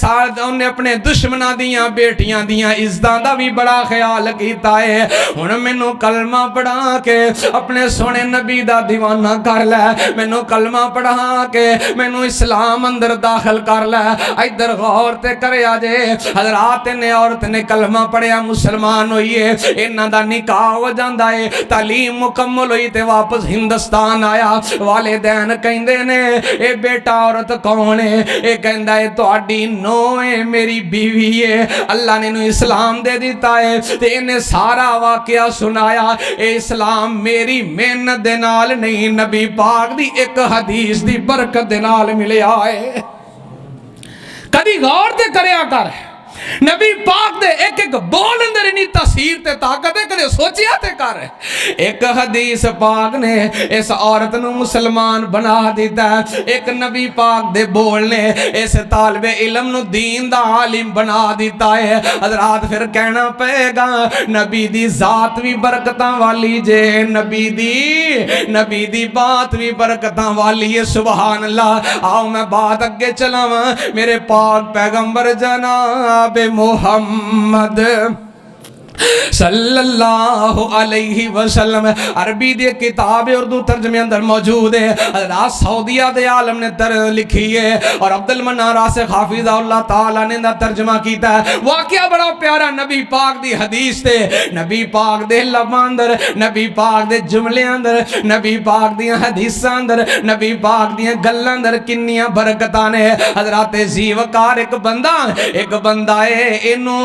अपने दुश्मनां दियां बेटियां दियां इज्जतां दा भी बड़ा ख्याल कीता है। हुण मैनू कलमा पढ़ा के अपने सोने नबी दा दीवाना कर ले, मैनू कलमा पढ़ा के मैनू इस्लाम अंदर दाखिल कर ले। इधर गौर ते करया जे हज़रात ने औरत ने कलमा पढ़िया मुसलमान हुई है, इन्हां दा निकाह हो जांदा है, तालीम मुकम्मल हुई ते वापस हिंदुस्तान आया। वालिदैन कहंदे ने ए बेटा औरत कौन है? ए कहंदा है तुहाडी नूह है, मेरी बीवी है, अल्लाह ने इन्हू इस्लाम दे दिता है ते इन्हें सारा वाकया सुनाया। ए इस्लाम मेरी मेहनत दे नाल नहीं नबी पाक दी एक हदीस दी बरकत दे नाल मिलिया है। कदी गौर ते करया कर नबी पाक दे एक एक बोल अंदर इन्नी तसीर ते ताकत है, कदे सोचिया ते कर। एक हदीस पाक ने इस औरत नू मुसलमान बना दिता, एक नबी पाक दे बोल ने इस तालिबे इल्म नू दीन दा आलिम बना दिता है। हज़रात फिर कहना पेगा नबी दी जात भी बरकतां वाली जे, नबी दी बात भी बरकतां वाली है। सुभान अल्लाह। आओ मैं बात अगे चलावां मेरे पाक पैगंबर जनाब मोहम्मद सल्लल्लाहु अलैहि वसल्लम अरबी दी किताब उर्दू तर्जमे अंदर मौजूद है। हज़रत सऊदिया दे आलम ने लिखी है और अब्दुल मन्नान रासिख हाफिज़हुल्लाह ताला ने दा तर्जमा कीता है। वाकया बड़ा प्यारा नबी पाक दी हदीस ते नबी पाक दे लफ्ज़ां अंदर, नबी पाक दे जुमले अंदर, नबी पाक दी हदीसां अंदर, नबी पाक दी गल्लां अंदर किन्नियां बरकतां ने। हज़रत जीवकार एक बंदा है इनू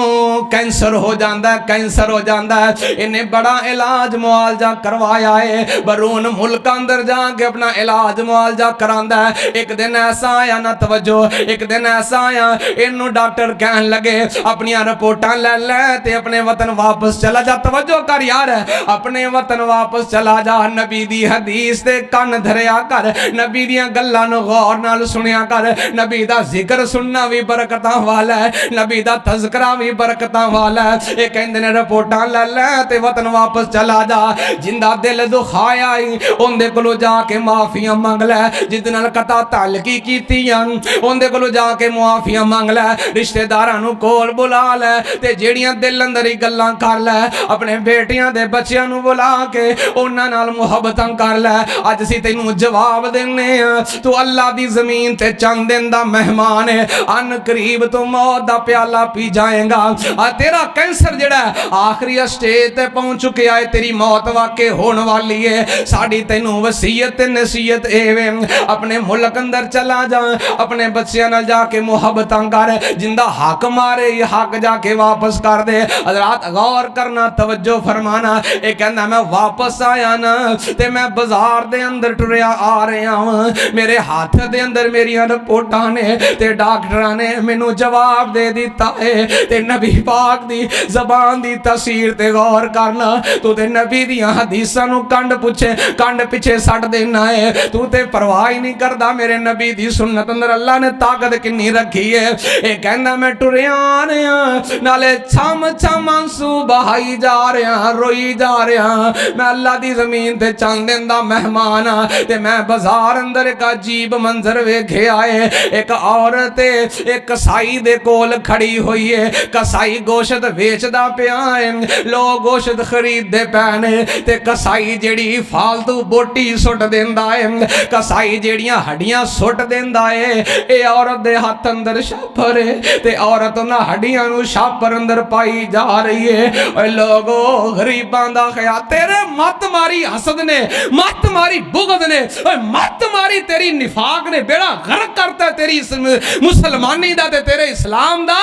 कैंसर हो जाता है, कैंसर हो जाता है, इन्हें बड़ा इलाज मुआलजा करवाया है, बरून मुल्क अंदर जाके अपना इलाज मुआलजा करांदा है। एक दिन ऐसा आया ना तवज्जो, एक दिन ऐसा आया इनू डॉक्टर कहन लगे अपनियां रिपोर्टां ले ते अपने वतन वापस चला जा। तवज्जो कर यार, अपने वतन वापस चला जा, नबी दी हदीस ते कान धरिया कर, नबी दियां गल्लां नू गौर नाल सुनिया कर। नबी दा जिक्र सुनना भी बरकतां वाला है, नबी दा तज़किरा भी बरकतां वाला है। ये कहंदे ने रिपोर्टां ले ते वतन वापस चला जा। जिंदा दिल दुखाया उनदे कोलों जाके माफिया मंग लै, जिद नाल कता ताल्लुकी कीतियां उनदे कोलों जाके मुआफिया मंग लै, रिश्तेदारां नू कोल बुला लै ते जेड़ियां दिल अंदर ही गल्लां कर लै, अपने बेटियां दे बच्चियां नू बुला के उन्हां नाल मुहब्बतां कर लै। अज सी तैनू जवाब देने तू अल्लाह दी जमीन ते चंद दिन दा मेहमान है, अन करीब तू मौत दा प्याला पी जाएगा। तेरा कैंसर जेड़ा आखिरी स्टेज ते पहुंच चुके है, तेरी मौत वाकई होने वाली है। साड़ी तेनू वसीयत नसीयत एवे अपने मुल्क अंदर चला जा, अपने बच्चों नाल जाके मुहब्बत कर, जिंदा हक मारे हक जाके वापस कर दे। हज़रात गौर करना, तवज्जो फरमाना। ये कहना मैं वापस आया ना ते मैं बाजार दे अंदर टुरिया आ रहा हूं, मेरे हाथ दे अंदर मेरिया रिपोर्टां ने ते डॉक्टरां ने मैनू जवाब दे दिता है। ते नबी पाक दी ज़बान दी तसीर ते गौर करना। तू ते नबी दियां हदीसां नू कंड पिछे सट देना है, तू ते परवाह ही नहीं करदा मेरे नबी दी सुन्नत अंदर अल्लाह ने ताकत किन्नी रखी है। ये कहना मैं टुरिया आ रहा नाले छम छम आंसू बहाई जा रहा, रोई जा रहा। मैं अल्लाह दी जमीन ते चंद दिन दा मेहमान हाँ ते मैं बाजार अंदर एक अजीब मंजर वेखे आए। एक औरत एक कसाई दे कोल खड़ी हुई है, कसाई गोश्त वेचदा पिया है, लोग गोश्त खरीदते पैने ते कसाई जेड़ी फालतू बोटी सुट देंदा है, कसाई जेड़ियां हड्डियां सुट देंदा है। ये औरत दे हाथ अंदर छापर है ते औरत उन्हां हड्डियां नू छापर अंदर पाई जा रही है। ओए लोगो गरीबां दा ख्याल, तेरे मत मारी हसद ने, मत मारी बुगद ने, मत मारी तेरी निफाक ने बेड़ा गर्क करता तेरी मुसलमानी दा ते तेरे इस्लाम दा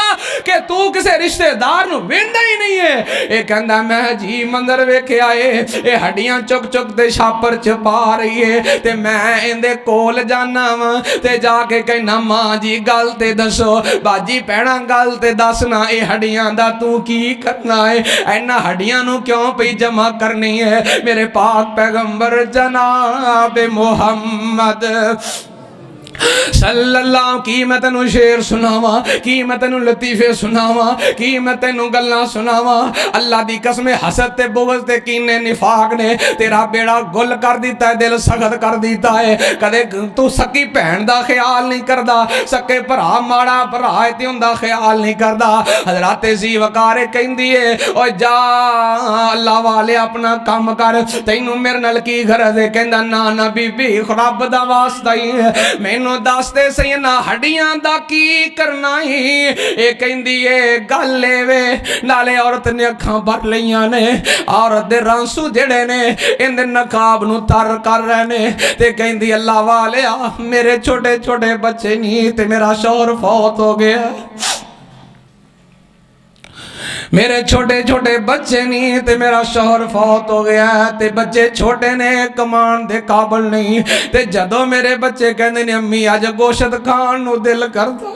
कि तू किसे रिश्तेदार नू वेंदा ही नहीं है। ये कहंदा मैं जी मंदर वेखे आए, ये हड्डियां चुक चुक ते छापर च पा रही है ते मैं इंदे कोल जाना वा ते जाके कहना मां जी गल ते दसो, बाजी भैणा गल ते दसना, ये हड्डियां दा तू की करना है, इन्हां हड्डियां नू क्यों पई जमा करनी है। मेरे पाक पैगंबर जनाब मोहम्मद सल्लल्लाहु की मैं तेनू शेर सुनावा, की मैं तेनू लतीफे सुनावा, की मैं तेनू गल्लां सुनावा। अल्लाह दी कसम हसद ते बुग़्ज़ ते कीने निफाक ने तेरा बेड़ा गुल कर दिता है, दिल सख्त कर दिता है। कदे तू सकी भैन दा ख्याल नहीं करदा, सके भरा माड़ा भरा ते उंदा ख्याल नहीं करदा। हज़रत ज़ी वकार कहंदी है ओ जा अल्लाह वाले अपना काम कर, तैनू मेरे नाल की गरज है। कहंदा ना ना बीबी रब दा वास्ता ही मैनू दसदे सही ना हड्डियां दा की करना ही। ये कहंदी है गल वे नाले औरत ने अखां भर लईयां ने, औरत दे रांसू जेड़े ने इंदे नकाब नू तर कर रहे ने ते कहंदी अल्लाह वाले मेरे छोटे छोटे बच्चे नहीं ते मेरा शौहर फौत हो गया, मेरे छोटे छोटे बच्चे नहीं ते मेरा शौहर फौत हो गया ते बच्चे छोटे ने कमान दे काबल नहीं। ते जदों मेरे बच्चे कहंदे ने अम्मी अज गोश्त खान नू दिल करदा,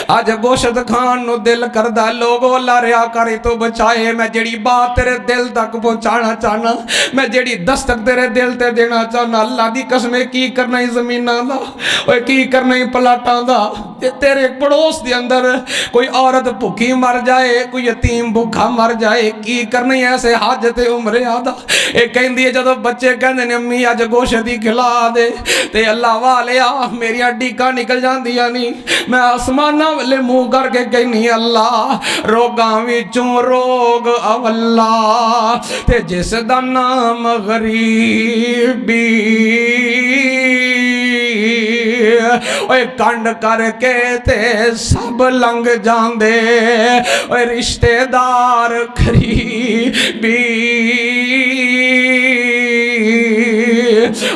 अज गोश्त खान नू दिल करदा, लोगो अल्लाह रिया करे तो बचाए। मैं जेड़ी बात तेरे दिल तक पहुंचाना चाहना, मैं जेड़ी दस्तक तेरे दिल ते देना चाहना, अल्लाह दी कसम की करना ही जमीनां दा, ओए की करना ही प्लाटां दा। तेरे पड़ोस दे अंदर कोई औरत भुखी मर जाए, कोई यतीम भुखा मर जाए, की करनी ऐसे हज ते उमरे आदा। ये कहंदी है जदों बच्चे कहंदे ने अम्मी अज गोश्त ही खिला दे ते अल्लाह वाले मेरिया डीका निकल जांदियां नहीं। मैं आसमाना वाले मुंह करके कहनी अल्लाह रोगां विचों रोग अवल्ला ते जिस दा नाम गरीबी ओए कंड करके ते सब लंघ जांदे, ओए रिश्तेदार गरीबी।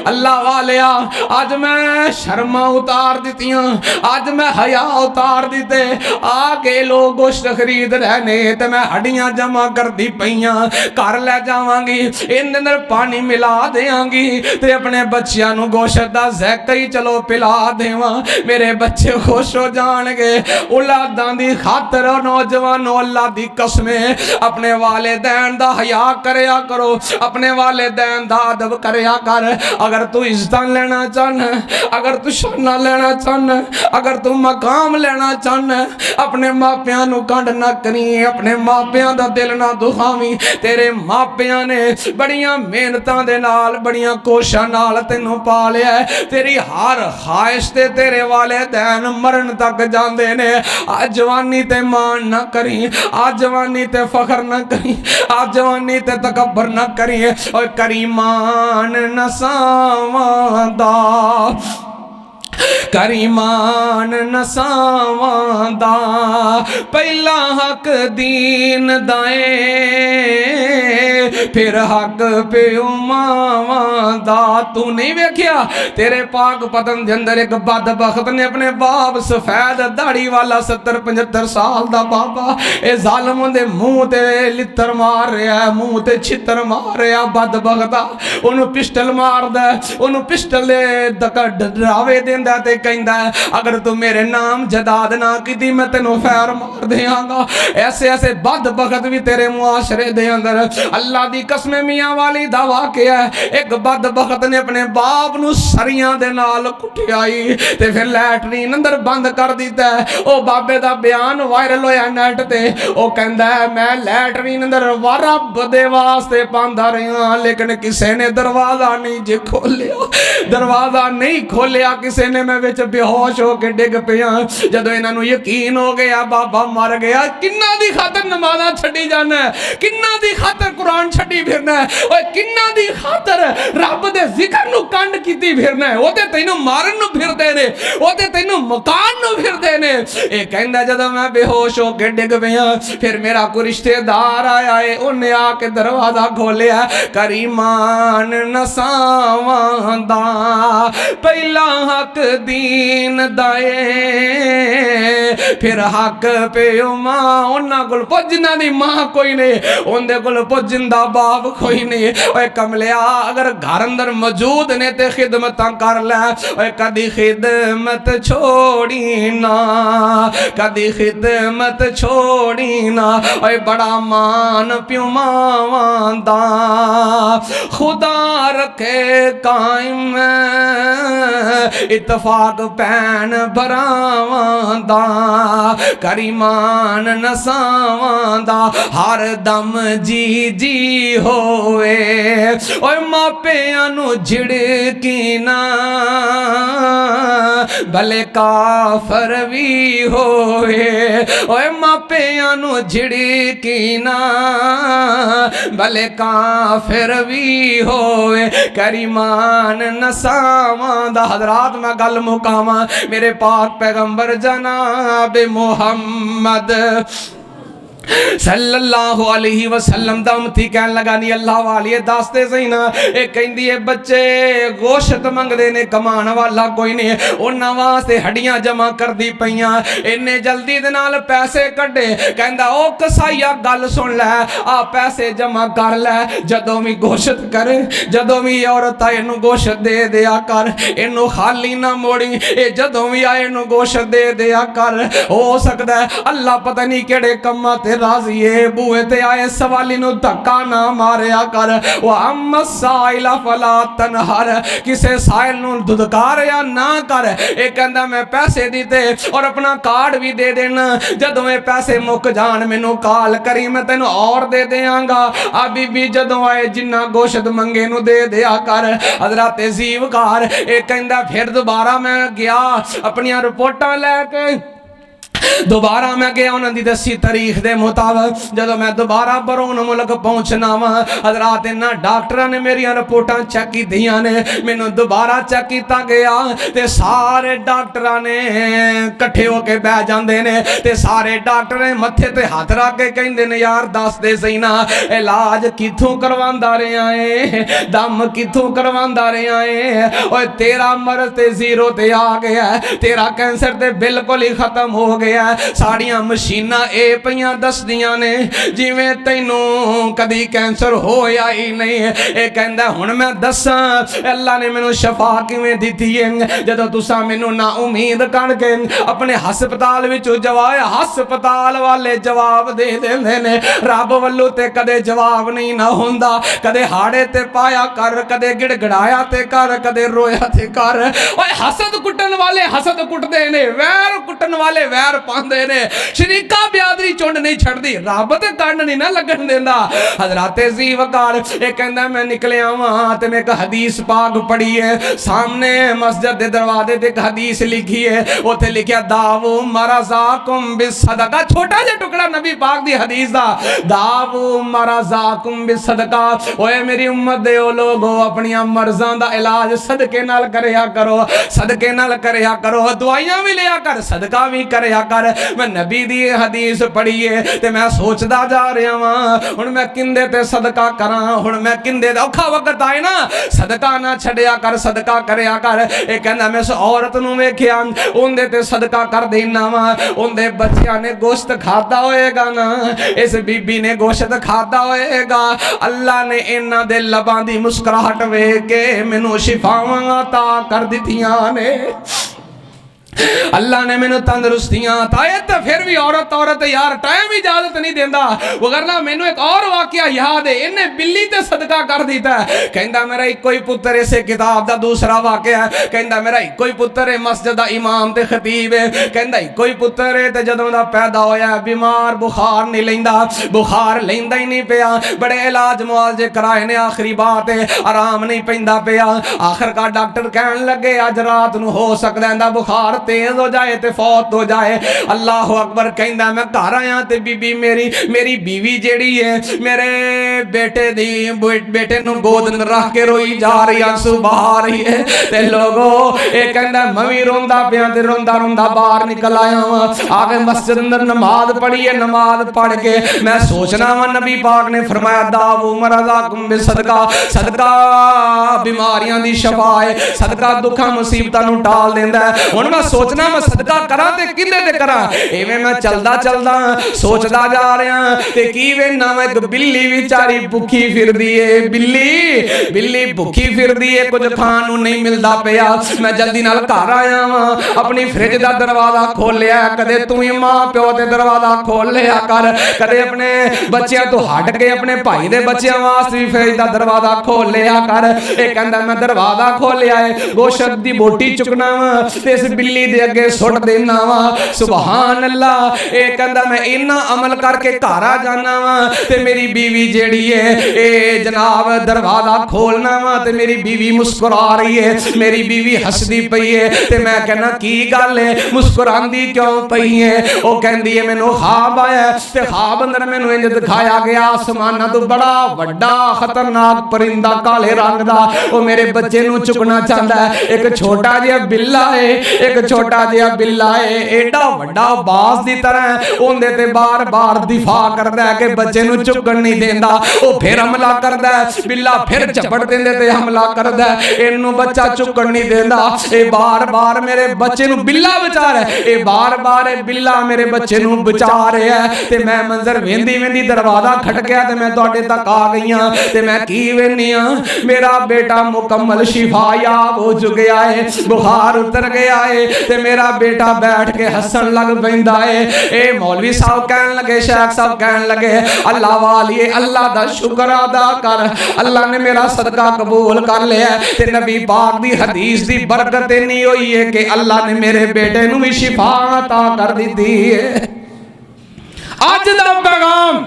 अल्लाह वालिया अज मैं शर्मा उतार दितियां, अज मैं हया उतार दिते। आके लोग गोश्त खरीद रहे ते मैं हड्डियां जमा करती पईयां, घर ले जावांगी इन अंदर पानी मिला देंगी ते अपने बच्चियां नू गोश्त दा ज़ैका ही चलो पिला देवां, मेरे बच्चे खुश हो जाणगे। औलादां दी खातर नौजवानों अल्लाह दी कसमे अपने वालिदैन दा हया करया करो, अपने वालिदैन दा अदब करया कर। अगर तू इज्जत लेना चाहना, अगर तू शाना लेना चाहना, अगर तू मकाम लेना चाहना, अपने मापियां नू कंड ना करी, अपने मापियां दा दिल ना दुखावी। तेरे मापियां ने बड़ियां मेहनतां दे नाल बड़ियां कोशिशां नाल तैनू पालिया, तेरी हर ख्वाहिश ते तेरे वालिदैन मरण तक जांदे ने। आ जवानी ते मान ना करी, आ जवानी ते फखर ना करी, आ जवानी ते तकब्बर ना करी, और करी मान नसावां दा करीमान नसावां दा पहला हक दीन दाए फिर हक प्यो मावां दा। तू नहीं वेख्या तेरे पाक पतन दे अंदर एक बदबख्त ने अपने बाप सफेद दाढ़ी वाला 70-75 साल दा बाबा ए जालम दे मुंह ते लित्तर मार रहा है, मुंह ते छितर मार रहा बदबख्ता। ओनू पिस्टल मारदा, ओनू पिस्टल दे डरावे देंदा ते कहंदा अगर तू मेरे नाम जदाद ना कीती मैं तेनों फैर मार देंगा। ऐसे ऐसे बदबख्त भी तेरे मुआशरे दे अंदर। अल्लाह दी कसम मियां वाली दा वाक़या है, एक बदबख्त ने अपने बाप नू सरियां दे नाल कुटियाई ते फिर लैटरीन अंदर बंद कर दिता है। ओ बाबे दा बयान वायरल होया नेट ते। ओ कहंदा है मैं लैटरीन अंदर रब दे वास्ते पांदा रहा लेकिन किसी ने दरवाजा नहीं जे खोलिया, दरवाजा नहीं खोलिया किसी ने, मैं विच बेहोश हो के डिग पिया। जदों इन्हां नू यकीन हो गया बाबा मर गया, किन्ना दी खातर नमाज़ां छड्डी जाना है, किन्ना दी खातर कुरान छड्डी फिरना है, ओए किन्ना दी खातर रब दे जिक्र नू कंड कीती फिरना है। ओते तैनू मारन नू फिरदे ने, ओते तैनू मकान नू फिरदे ने। ए कहंदा जदों मैं बेहोश हो के डिग पिया फिर मेरा कोई रिश्तेदार आया है, उन्हें आके दरवाजा खोलिया। करीमान नसावां दा पहला हक दीन दाए फिर हक प्यो मां। उन्हां कोल पुज्जना दी मां कोई नहीं, उनदे कोल पुज्जदा बाप कोई नहीं। ओए कमलिया अगर घर अंदर मौजूद ने ते खिदमतां कर लै, ओए कदी खिदमत छोड़ी ना, कदी खिदमत छोड़ी ना। ओए बड़ा मान प्यो मावां दा खुदा रखे कायम इतफाक भैन भरावां दा। करीमान नसावां दा हर दम जी जी होवे। ओए मापियां नू झिड़की ना भले काफर भी होवे। ओए मापियां नू झिड़की ना भले काफिर भी होवे। करीमान नसावां दा। हजरात मैं गल मुकावां, मेरे पाक पैगंबर जनाब मुहम्मद सल्लल्लाहु अलैहि वसल्लम दा उम्मती कहन लगा नी अल्लाह वालिए दसते सही ना। ये कहंदी है बच्चे गोश्त मंगदे ने, कमान वाला कोई नहीं, उन्हां वास्ते हड्डियां जमा करदी पईयां। इन्ने जल्दी दे नाल पैसे कड्डे। कहंदा ओ कसाईया गल सुन लै, आ पैसे जमा कर लै, जदों भी गोश्त करे, जदों भी औरत आए इनू गोश्त दे दिया कर, इनू खाली ना मोड़ी, ए जदों भी आए इनू गोश्त दे दिया कर। हो सकदा है अल्लाह पता नहीं केड़े कम्मां ते राजी है, बूए ते आए सवाली नू धक्का ना मारिया कर। वा अम्मा साइला फला तनहर, किसे साइल नू दुदकारिया ना कर। ये कहंदा मैं पैसे दिते और अपना कार्ड भी दे देना, जदों ये पैसे मुक जान मैनू कॉल करी, मैं तेनू और दे देंगा। आ बीबी जदों आए जिन्ना गोश्त मंगे नू दे दिया कर। हजरत जीवकार ये कहंदा फिर दोबारा मैं गया अपनियां रिपोर्टां लैके, दोबारा मैं गया उन्होंने दसी तारीख के मुताबिक। जब मैं दोबारा बरोन मुल्क पहुंचना वा, हजरात इन्होंने डॉक्टर ने मेरिया रिपोर्टां चेक कीतियां ने, मैनू दोबारा चेक किया गया ते सारे डॉक्टर ने कट्ठे होके बह जाते ने ते सारे डॉक्टर मत्थे ते हाथ रख के कहते ने यार दस दे सही ना इलाज कित्थों करवांदा रहा है, दम कित्थों करवांदा रहा है। और तेरा मर्ज ते जीरो ते आ गया, तेरा कैंसर ते बिल्कुल ही खत्म हो गया। साड़ियां मशीनां ए पईयां दसदियां ने जिवें तैनू कदी कैंसर होया ही नहीं। ये कहंदा हुण मैं दसां अल्लाह ने मैनू शफा किवें दित्ती है। जदों तुसां मैनू ना उम्मीद करके अपने हस्पताल विचों जवाया, हस्पताल वाले जवाब दे देंदे ने, रब वल्लों ते कदे जवाब नहीं ना हुंदा। कदे हाड़े ते पाया कर, कदे गिड़गड़ाया ते कर, कदे रोया ते कर। ओए हसद कुटन वाले हसद कुटदे ने, वैर कुटन वाले वैर पाते ने। शरीका बियादरी चुंड नहीं छड़दी, रब ते कंड नहीं ना लगन देंदा। हजरत जी वकार ये कहंदा मैं निकलिया वां ते मैं एक हदीस पाक पढ़ी है। सामने मस्जिद दे दरवाजे ते एक हदीस लिखी है, उत्थे लिखिया दावू मरज़ाकुम बिसदका। छोटा जिहा टुकड़ा नबी पाक दी हदीस दा, दावू मरज़ाकुम बिसदका। ओए मेरी उम्मत दे ओ लोगो अपनी मर्ज़ां दा इलाज सदके नाल करया करो, सदके नाल करया करो, दवाइयां भी लिया कर, सदका भी करया कर। मैं नबी दी हदीस पढ़ी है ते मैं सोचदा जा रहा वां हुण मैं किंदे ते सदका करां, हुण मैं किंदे दा औखा वक्त आए ना सदका ना छड्या कर, सदका करया कर। ये कहंदा मैं उस औरत नूं वेखिया उहदे ते सदका कर देना वा, उहदे बच्चियां ने गोश्त खाता होएगा ना, इस बीबी ने गोश्त खाता होएगा। अल्लाह ने इन्हां दे लबां दी मुस्कुराहट वेख के मैनू शिफावां अता कर दित्तियां ने। अल्लाह ने मैनू तंदुरुस्तियां ताए। तो फिर भी औरत यार टाइम इजाजत नहीं देंदा, वगरना मैनू एक और वाकया याद है, इन्हें बिल्ली ते सदका कर दिता है। कहंदा मेरा इको ही पुत्र इसे किताब दा दूसरा वाकया है। कहंदा मेरा इको ही पुत्र है, मस्जिद दा इमाम ते खतीब है। कहंदा इको ही पुत्र है ते जदों दा पैदा होया बीमार, बुखार नहीं लैंदा, बुखार लैंदा ही नहीं पिया। बड़े इलाज मुआलजे कराए ने, आखिरी बात है आराम नहीं पैंदा पिया। आखिरकार डॉक्टर कहन लगे अज रात नूं हो सकदा है बुखार तेज हो जाए ते फौत हो जाए। अल्लाह अकबर। कहंदा मैं घर आया ते बीबी मेरी बीवी जेड़ी है मेरे बेटे नूं गोद रख के रोई जा रही, आंसू बहा रही है। ते लोगो ये कहंदा मैं भी रोंदा पिया ते रोंदा रोंदा बाहर निकल आया वां। आके मस्जिद अंदर नमाज पढ़ी है, नमाज पढ़ के मैं सोचना वा नबी पाक ने फरमाया दावू मरज़ाकुम बिसदका, सदका बीमारियां दी शफा है, सदका दुखां मुसीबतां नूं टाल देंदा है। हुण मैं सोचना मैं सदका करा ते किंदे ते करा। इवें मैं चलदा चलदा सोचदा जा रहा ते की वेना मैं एक बिल्ली बेचारी भुखी फिरदी है। बिल्ली भुखी फिरदी है, कुछ खाण नूं नहीं मिलदा पिया। मैं जल्दी नाल घर आया वां, अपनी फ्रिज दा दरवाजा खोलिया। कदे तू ही मां प्यो ते दरवाजा खोल लिया कर, कदे अपने बच्चियां तो हट के अपने भाई दे बच्चियां वास्ते भी फ्रिज दा दरवाजा खोल लिया कर। ये कहंदा मैं दरवाजा खोलिया है, गोश्त दी बोटी चुकना वा ते इस बिल्ली दे अगे सुट देना वा। सुभान अल्लाह। ये कहंदा मैं इन्ना अमल करके घर आ जाना वा ते मेरी बीवी जेड़ी है ए जनाब दरवाजा खोलना वा ते मेरी बीवी मुस्कुरा रही है, मेरी बीवी हसदी पई है। ते मैं कहना की गल है, मुस्कुरांदी क्यों पई है? ओ कहंदी है मैनू ख्वाब आया ते ख्वाब अंदर मैनू इंज दिखाया गया आसमानां तो बड़ा वड्डा खतरनाक परिंदा काले रंग दा ओ मेरे बच्चे नू चुकना चाहता है। एक छोटा जिहा बिल्ला है, एक छोटा जिहा बिल्ला है, एडा वड्डा बास दी तरह ओंदे ते बार-बार दिफा करदा है कि बच्चे नू चुकन नहीं देंदा। ओ फिर हमला करदा है, बिल्ला फिर झपड़ देंदे ते हमला करदा है, इनू बच्चा चुकन नहीं देंदा। ए बार-बार मेरे बच्चे नू बिल्ला बचा रहा है, ए बार-बार बिल्ला मेरे बच्चे नू बचा रहा है। ते मैं मंजर वेंदी दरवाजा खटकिया ते मैं तुहाडे तक आ गई हां। ते मैं की वेनी हां, मेरा बेटा मुकम्मल शिफायाब हो चुका है, बुखार उतर गया है। ते मेरा बेटा बैठ के हसन लग पैंदा है। ए मौलवी साहब कहन लगे, शेख साहब कहन लगे अल्लाह वालिए अल्लाह दा शुक्र अदा कर, अल्लाह ने मेरा सदका कबूल कर लिया। ते नबी पाक दी हदीस दी बरकत इन्नी होई है कि अल्लाह ने मेरे बेटे नू भी शिफा अता कर दी है। अज दा पैगाम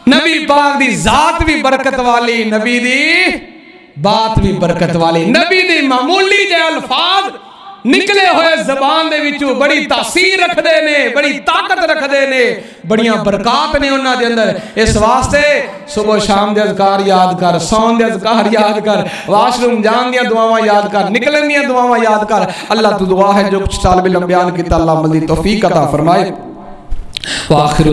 नबी पाक दी जात भी बरकत वाली, नबी दी बात भी बरकत वाली। नबी दी मामूली जे अल्फाज निकले हुए जबान दे विचों बड़ी तासीर रखदे ने, बड़ी ताकत रखदे ने, बड़ियां बरकत ने उन्हां दे अंदर। इस वास्ते सुबह शाम दे अज़कार याद कर, सौन दे अज़कार याद कर, वाशरूम जान दियां दुआवां याद कर, निकलन दियां दुआवां याद कर। अल्लाह तू दुआ है जो कुछ तालिब इल्म बयान कीता अल्लाह अमल दी तौफीक अता फरमाए। वाखिर